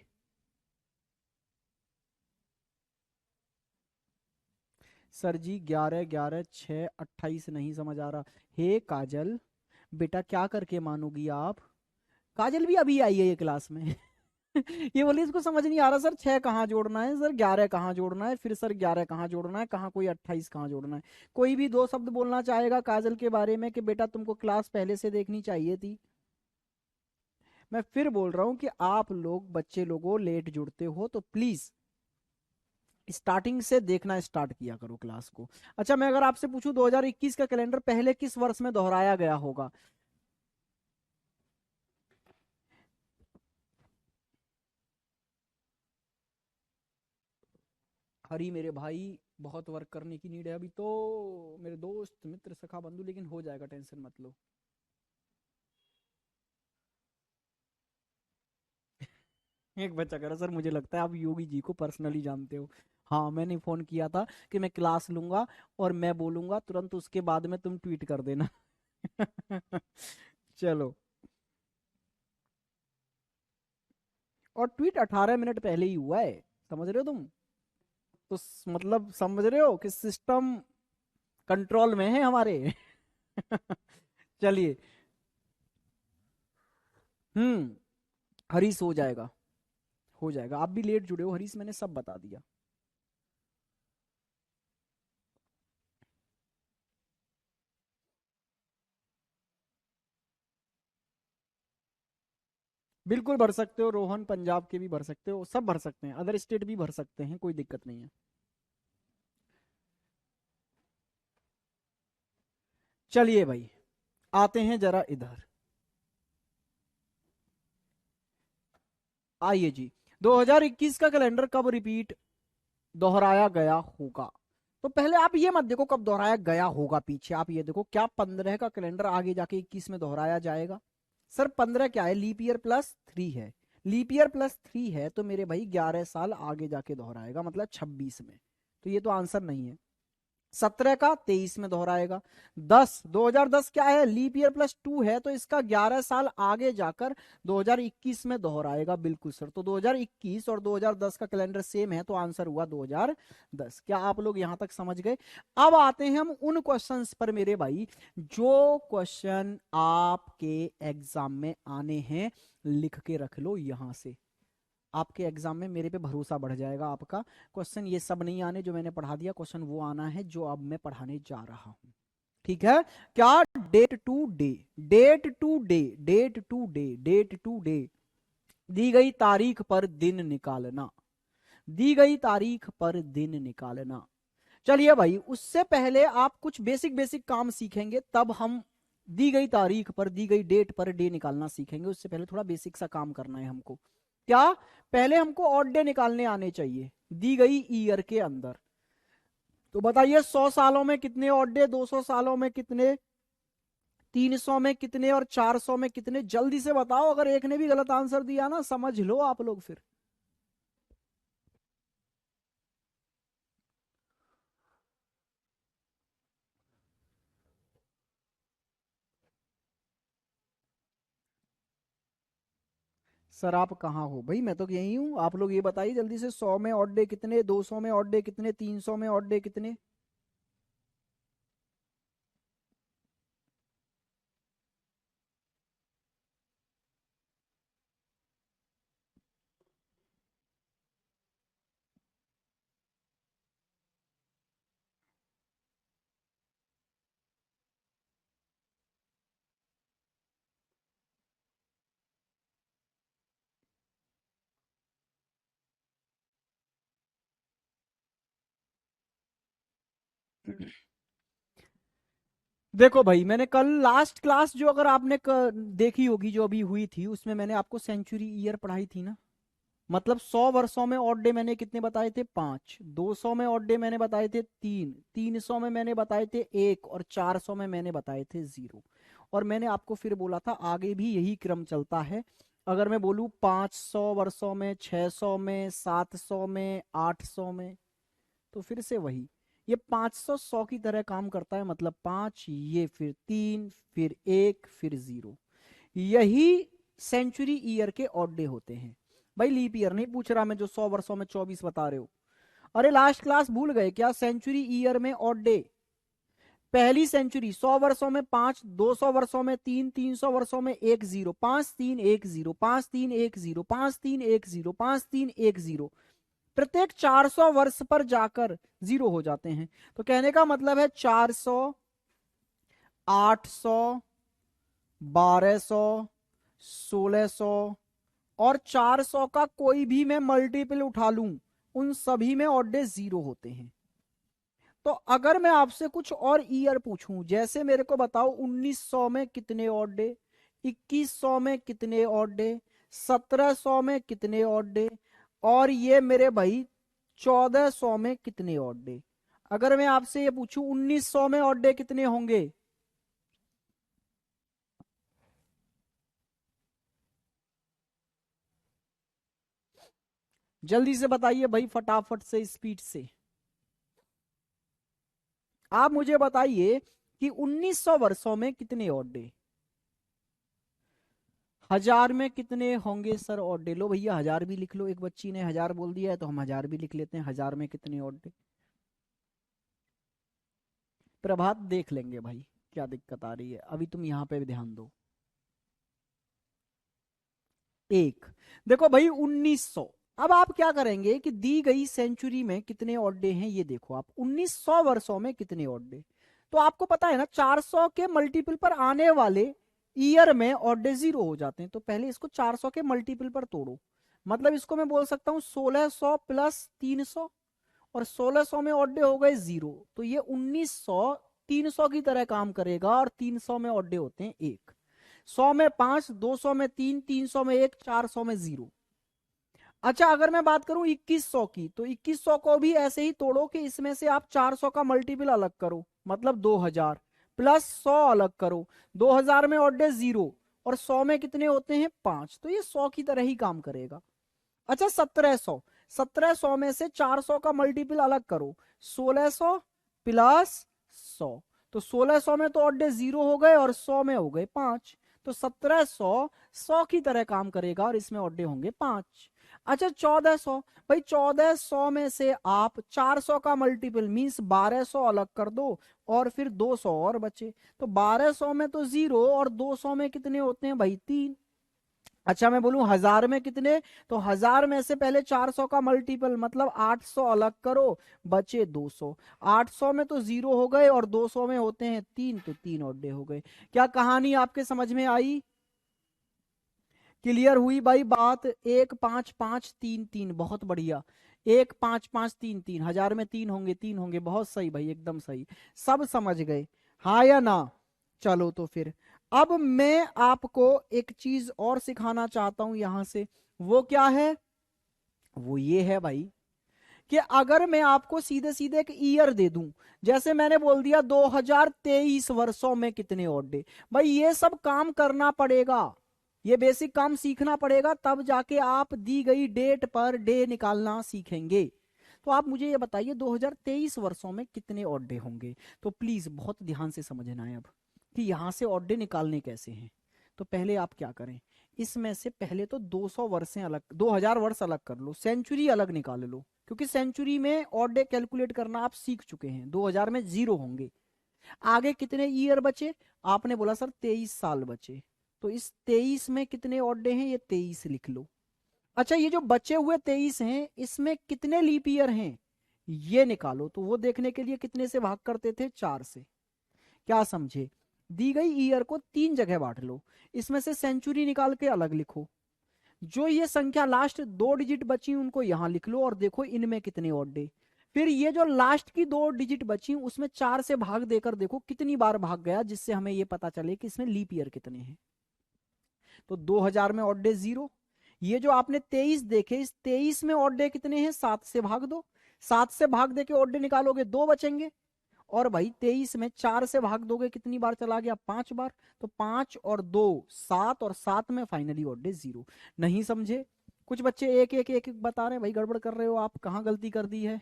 सर जी 11 11 6 28 नहीं समझ आ रहा। हे काजल, बेटा क्या करके मानोगी आप? काजल भी अभी आई है ये क्लास में। ये बोली इसको समझ नहीं आ रहा सर, 6 कहाँ जोड़ना है सर, 11 कहाँ जोड़ना है, फिर सर 11 कहाँ जोड़ना है, कहाँ कोई 28 कहाँ जोड़ना है। कोई भी 2 शब्द बोलना चाहेगा काजल के बारे में कि बेटा तुमको क्लास पहले से देखनी चाहिए थी? मैं फिर बोल रहा हूँ कि आप लोग बच्चे लोगों लेट जुड़ते हो, तो प्लीज स्टार्टिंग से देखना स्टार्ट किया करो क्लास को। अच्छा मैं अगर आपसे पूछूं 2021 का कैलेंडर पहले किस वर्ष में दोहराया गया होगा? हरी मेरे भाई, बहुत वर्क करने की नीड है अभी तो, मेरे दोस्त मित्र सखा बंधु, लेकिन हो जाएगा, टेंशन मत लो। एक बच्चा कह रहा सर मुझे लगता है आप योगी जी को पर्सनली जानते हो। हाँ मैंने फोन किया था कि मैं क्लास लूंगा और मैं बोलूंगा तुरंत उसके बाद में तुम ट्वीट कर देना। चलो, और ट्वीट 18 मिनट पहले ही हुआ है, समझ रहे हो तुम? तो मतलब समझ रहे हो कि सिस्टम कंट्रोल में है हमारे। चलिए। हम्म। हरीश हो जाएगा, हो जाएगा, आप भी लेट जुड़े हो हरीश, मैंने सब बता दिया। बिल्कुल भर सकते हो रोहन, पंजाब के भी भर सकते हो, सब भर सकते हैं, अदर स्टेट भी भर सकते हैं, कोई दिक्कत नहीं है। चलिए भाई, आते हैं जरा इधर। आइए जी, 2021 का कैलेंडर कब रिपीट दोहराया गया होगा? तो पहले आप ये मत देखो कब दोहराया गया होगा, पीछे आप ये देखो क्या 15 का कैलेंडर आगे जाके 21 में दोहराया जाएगा? सर 15 क्या है, लीप ईयर प्लस 3 है। लीप ईयर प्लस 3 है तो मेरे भाई 11 साल आगे जाके दोहराएगा, मतलब 26 में। तो ये तो आंसर नहीं है। 17 का 23 में दोहराएगा। 2010 क्या है, लीप ईयर प्लस 2 है, तो इसका 11 साल आगे जाकर 2021 में दोहराएगा, बिल्कुल सर। तो 2021 और 2010 का कैलेंडर सेम है, तो आंसर हुआ 2010। क्या आप लोग यहां तक समझ गए? अब आते हैं हम उन क्वेश्चंस पर मेरे भाई, जो क्वेश्चन आपके एग्जाम में आने हैं, लिख के रख लो यहां से। आपके एग्जाम में मेरे पे भरोसा बढ़ जाएगा आपका। क्वेश्चन ये सब नहीं आने जो मैंने पढ़ा दिया, क्वेश्चन वो आना है जो अब मैं पढ़ाने जा रहा हूं। ठीक है, क्या? Date today, date today, date today, date today, दी गई तारीख पर दिन निकालना, दी गई तारीख पर दिन निकालना। चलिए भाई, उससे पहले आप कुछ बेसिक बेसिक काम सीखेंगे, तब हम दी गई तारीख पर, दी गई डेट पर डे निकालना सीखेंगे। उससे पहले थोड़ा बेसिक सा काम करना है हमको। क्या? पहले हमको ऑड डे निकालने आने चाहिए दी गई ईयर के अंदर। तो बताइए 100 सालों में कितने ऑड डे, 200 सालों में कितने, 300 में कितने और 400 में कितने? जल्दी से बताओ, अगर एक ने भी गलत आंसर दिया ना, समझ लो आप लोग फिर। सर आप कहाँ हो भाई? मैं तो यही हूँ, आप लोग ये बताइए जल्दी से, 100 में ऑड डे कितने, 200 में ऑड डे कितने, 300 में ऑड डे कितने? देखो भाई, मैंने कल लास्ट क्लास जो, अगर आपने देखी होगी जो अभी हुई थी, उसमें मैंने आपको सेंचुरी ईयर पढ़ाई थी ना। मतलब 100 वर्षों में ऑड डे मैंने कितने बताए थे? 5। 200 में ऑड डे मैंने बताए थे 3। 300 में मैंने बताए थे 1 और 400 में मैंने बताए थे 0। और मैंने आपको फिर बोला था आगे भी यही क्रम चलता है। अगर मैं बोलूं 500 वर्षों में, 600 में, 700 में, 800 में, तो फिर से वही, ये 500 100 की तरह काम करता है। मतलब 5, ये फिर 3, फिर 1, फिर 0। यही सेंचुरी ईयर के ऑड डे होते हैं। भाई लीप ईयर नहीं पूछ रहा मैं, जो 100 वर्षों में 24 बता रहे हो। अरे लास्ट क्लास भूल गए क्या? सेंचुरी ईयर में ऑड डे, पहली सेंचुरी 100 वर्षों में 5, 200 वर्षों में 3, 300 वर्षों में 1 0, 5 3 1 0, 5 3 1 0, 5 3 1 0, 5 3 1 0। प्रत्येक 400 वर्ष पर जाकर 0 हो जाते हैं। तो कहने का मतलब है 400, 800, 1200, 1600 और 400 का कोई भी मैं मल्टीपल उठा लूं, उन सभी में ऑड डे 0 होते हैं। तो अगर मैं आपसे कुछ और ईयर पूछूं, जैसे मेरे को बताओ 1900 में कितने ऑड डे, 2100 में कितने ऑड डे, 1700 में कितने ऑड डे, और ये मेरे भाई 1400 में कितने ऑड डे? अगर मैं आपसे ये पूछूं 1900 में ऑड डे कितने होंगे? जल्दी से बताइए भाई, फटाफट से, स्पीड से। आप मुझे बताइए कि 1900 वर्षों में कितने ऑड डे? 1000 में कितने होंगे सर ऑड डे? लो भैया 1000 भी लिख लो, एक बच्ची ने 1000 बोल दिया है तो हम 1000 भी लिख लेते हैं। 1000 में कितने ऑड डे? प्रभात देख लेंगे भाई, क्या दिक्कत आ रही है, अभी तुम यहां पे भी ध्यान दो। एक, देखो भाई 1900। अब आप क्या करेंगे कि दी गई सेंचुरी में कितने ऑड डे हैं ये देखो आप, 1900 वर्षों में कितने ऑड डे। तो आपको पता है ना 400 के मल्टीपल पर आने वाले ईयर में ऑड डे 0 हो जाते हैं। तो पहले इसको 400 के मल्टीपल पर तोड़ो। मतलब इसको मैं बोल सकता हूं 1600 प्लस 300, और 1600 में ऑड डे हो गए 0। तो ये 1900 300 की तरह काम करेगा, और 300 में ऑड डे होते हैं 1। 100 में 5, 200 में 3, 300 में 1, 400 में 0। अच्छा अगर मैं बात करूं 2100 की, तो 2100 को भी ऐसे ही तोड़ो कि इसमें से आप 400 का मल्टीपल अलग करो, मतलब 2000 प्लस 100 अलग करो। 2000 में ऑड डे 0, और 100 में कितने होते हैं? 5। तो ये 100 की तरह ही काम करेगा। अच्छा 1700, 1700 में से 400 का मल्टीपल अलग करो, 1600 प्लस 100। तो 1600 में तो ऑड डे 0 हो गए, और 100 में हो गए 5। तो 1700 100 की तरह काम करेगा, और इसमें ऑड डे होंगे 5। अच्छा 1400, भाई 1400 में से आप 400 का मल्टीपल मींस 1200 अलग कर दो, और फिर 200 और बचे। तो 1200 में तो 0, और 200 में कितने होते हैं भाई? 3। अच्छा मैं बोलूं 1000 में कितने, तो 1000 में से पहले 400 का मल्टीपल मतलब 800 अलग करो, बचे 200। 800 में तो जीरो हो गए और 200 में होते हैं 3, तो 3 ओडे हो गए। क्या कहानी आपके समझ में आई? क्लियर हुई भाई बात? 1 5 5 3 3, बहुत बढ़िया। 1 5 5 3 3, 1000 में 3 होंगे, 3 होंगे, बहुत सही भाई, एकदम सही। सब समझ गए, हाँ या ना? चलो तो फिर अब मैं आपको एक चीज और सिखाना चाहता हूं यहां से। वो क्या है? वो ये है भाई कि अगर मैं आपको सीधे सीधे एक ईयर दे दूं, जैसे मैंने बोल दिया 2023 वर्षों में कितने ओडे, भाई ये सब काम करना पड़ेगा, ये बेसिक काम सीखना पड़ेगा, तब जाके आप दी गई डेट पर डे निकालना सीखेंगे। तो आप मुझे ये बताइए 2023 वर्षों में कितने ओडे होंगे? तो प्लीज बहुत ध्यान से समझना है अब कि यहां से ओडे निकालने कैसे हैं। तो पहले आप क्या करें, इसमें से पहले तो 200 वर्षें अलग, 2000 वर्ष अलग कर लो, सेंचुरी अलग निकाल लो, क्योंकि सेंचुरी में ऑड डे कैलकुलेट करना आप सीख चुके हैं, 2000 में जीरो होंगे। आगे कितने ईयर बचे? आपने बोला सर 23 साल बचे, तो इस 23 में कितने ऑड डे हैं, ये 23 लिख लो। अच्छा ये जो बचे हुए 23 हैं इसमें कितने लीप ईयर हैं, ये निकालो। तो वो देखने के लिए कितने से भाग करते थे, 4 से। क्या समझे? दी गई ईयर को 3 जगह बांट लो, इसमें से सेंचुरी निकाल के अलग लिखो, जो ये संख्या लास्ट 2 डिजिट बची उनको यहां लिख लो और देखो इनमें कितने ऑड डे। फिर ये जो लास्ट की 2 डिजिट बची उसमें 4 से भाग देकर देखो कितनी बार भाग गया, जिससे हमें ये पता चले कि इसमें लीप ईयर कितने हैं। तो 2000 में ऑड डे 0। ये जो आपने 23 देखे, इस 23 में ऑड डे कितने हैं, 7 से भाग दो। 7 से भाग दे के ऑड डे निकालोगे, 2 बचेंगे। और भाई 23 में 4 से भाग दोगे, कितनी बार चला गया, 5 बार। तो 5 और 2 7, और 7 में फाइनली ऑड डे 0। नहीं समझे? कुछ बच्चे एक एक एक एक बता रहे हैं, भाई गड़बड़ कर रहे हो आप, कहाँ गलती कर दी है?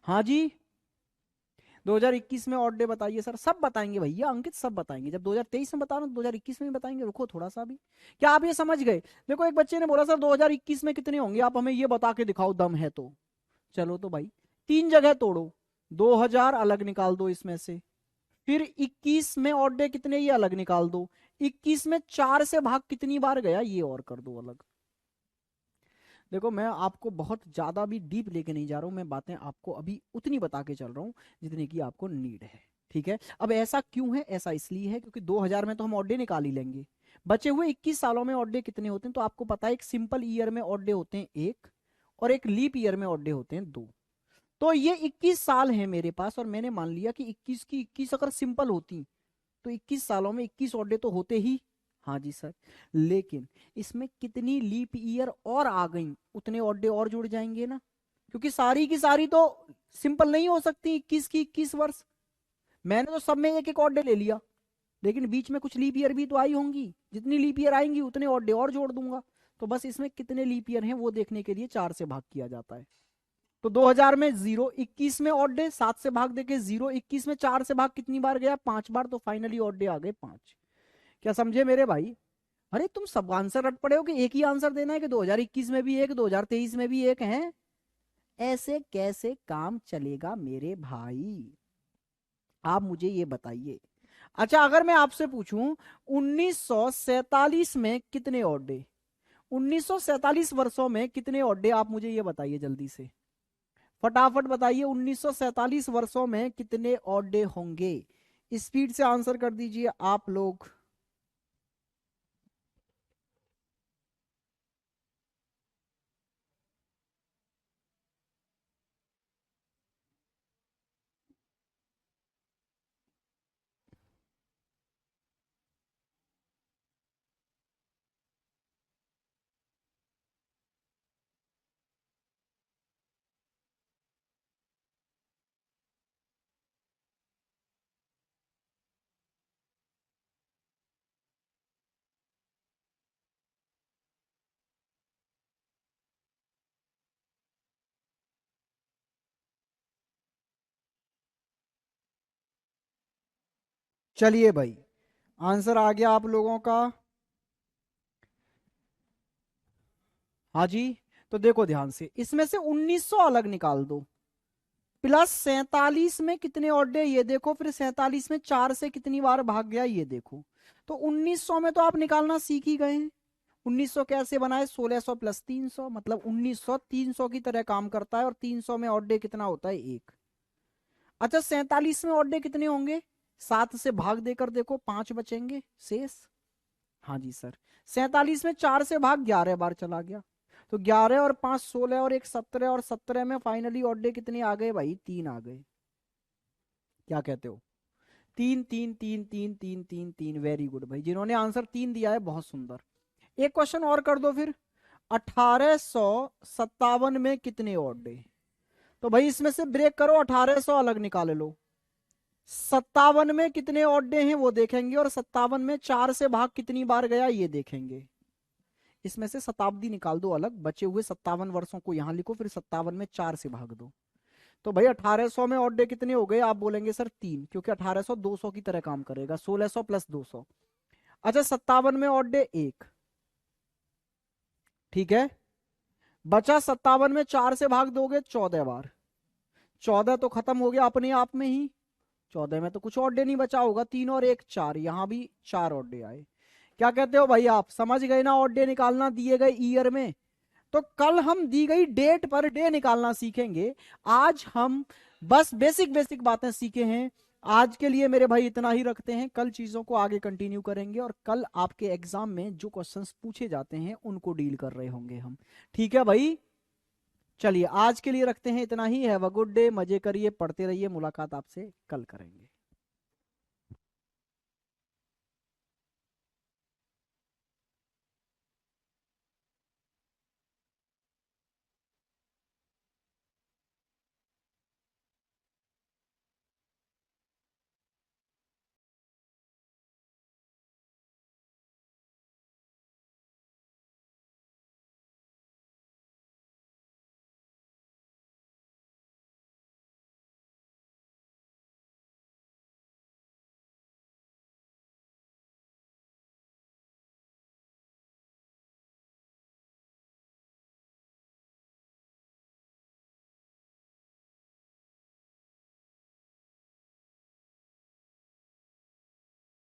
हाँ जी। 2021 में ऑड डे बताइए सर, सब बताएंगे भैया, अंकित सब बताएंगे। जब 2023 में बता रहा हूं 2021 में भी बताएंगे, रुको थोड़ा सा भी। क्या आप ये समझ गए? देखो एक बच्चे ने बोला सर 2021 में कितने होंगे, आप हमें ये बता के दिखाओ, दम है तो। चलो तो भाई 3 जगह तोड़ो, 2000 अलग निकाल दो इसमें से। फिर 21 में ऑड डे कितने, ये अलग निकाल दो। 21 में 4 से भाग कितनी बार गया, ये और कर दो अलग। देखो मैं आपको बहुत ज्यादा भी डीप लेके नहीं जा रहा हूं, मैं बातें आपको अभी उतनी बता के चल रहा हूं जितने की आपको नीड है। ठीक है, अब ऐसा क्यों है? ऐसा इसलिए है क्योंकि 2000 में तो हम ऑड डे निकाल ही लेंगे, बचे हुए 21 सालों में ऑड डे कितने होते हैं, तो आपको पता है एक सिंपल ईयर में ऑड डे होते हैं 1, और एक लीप ईयर में ऑड डे होते हैं 2। तो ये 21 साल है मेरे पास, और मैंने मान लिया कि 21 की 21 अगर सिंपल होती तो 21 सालों में 21 ओडे तो होते ही। हाँ जी सर, लेकिन इसमें कितनी लीप ईयर और आ गई, उतने ओडे और जुड़ जाएंगे ना, क्योंकि सारी की सारी तो सिंपल नहीं हो सकती 21 की 21 वर्ष। मैंने तो सब में एक एक ओडे ले लिया, लेकिन बीच में कुछ लीप ईयर भी तो आई होंगी, जितनी लीप ईयर आएंगी उतने ओडे और जोड़ दूंगा। तो बस इसमें कितने लीप ईयर हैं वो देखने के लिए 4 से भाग किया जाता है। तो 2000 में 0, 21 में ऑड डे 7 से भाग देके 0, 21 में 4 से भाग कितनी बार गया, 5 बार, तो फाइनली ऑड डे आ गए 5। क्या समझे मेरे भाई? अरे तुम सब आंसर रट पड़े हो कि एक ही आंसर देना है, कि 2021 में भी एक, 2023 में भी एक है? ऐसे कैसे काम चलेगा मेरे भाई? आप मुझे ये बताइए। अच्छा अगर मैं आपसे पूछूं 1947 में कितने ऑड डे, 1947 वर्षों में कितने ऑड डे, आप मुझे ये बताइए जल्दी से, फटाफट बताइए 1947 वर्षों में कितने ऑड डे होंगे? स्पीड से आंसर कर दीजिए आप लोग। चलिए भाई, आंसर आ गया आप लोगों का। हाँ जी। तो देखो ध्यान से, इसमें से 1900 अलग निकाल दो, प्लस 47 में कितने ऑड डे ये देखो, फिर 47 में 4 से कितनी बार भाग गया ये देखो। तो 1900 में तो आप निकालना सीख ही गए हैं। 1900 कैसे बनाए, 1600 प्लस 300, मतलब 1900 300 की तरह काम करता है, और 300 में ऑड डे कितना होता है, एक। अच्छा 47 में ऑड डे कितने होंगे, 7 से भाग देकर देखो 5 बचेंगे शेष। हाँ जी सर। 47 में 4 से भाग 11 बार चला गया, तो 11 और 5 16 और 1 17, और 17 में फाइनली ऑड डे कितने आ गए भाई, 3 आ गए। क्या कहते हो, 3 3 3 3 3 3 3। वेरी गुड भाई, जिन्होंने आंसर 3 दिया है बहुत सुंदर। एक क्वेश्चन और कर दो फिर। 1857 में कितने ऑड डे, तो भाई इसमें से ब्रेक करो, 1800 अलग निकाल लो। 57 में कितने ऑड डे हैं वो देखेंगे, और 57 में 4 से भाग कितनी बार गया ये देखेंगे। इसमें से शताब्दी निकाल दो अलग, बचे हुए 57 वर्षों को यहां लिखो, फिर 57 में 4 से भाग दो। तो भाई 1800 में ऑड डे कितने हो गए, आप बोलेंगे सर 3, क्योंकि 1800 200 की तरह काम करेगा, 1600 प्लस 200। अच्छा 57 में ऑड डे 1, ठीक है। बचा 57 में 4 से भाग दोगे 14 बार, 14 तो खत्म हो गया अपने आप में ही। 14 में तो कुछ ऑड डे नहीं बचा होगा, 3 और 1 4, यहां भी 4 ऑड डे आए। क्या कहते हो भाई, आप समझ गए ना ऑड डे निकालना दिए गए ईयर में। तो कल हम दी गई डेट पर डे निकालना सीखेंगे। आज हम बस बेसिक बेसिक बातें सीखे हैं। आज के लिए मेरे भाई इतना ही रखते हैं, कल चीजों को आगे कंटिन्यू करेंगे, और कल आपके एग्जाम में जो क्वेश्चंस पूछे जाते हैं उनको डील कर रहे होंगे हम। ठीक है भाई, चलिए आज के लिए रखते हैं इतना ही। हैव अ गुड डे, मजे करिए, पढ़ते रहिए, मुलाकात आपसे कल करेंगे।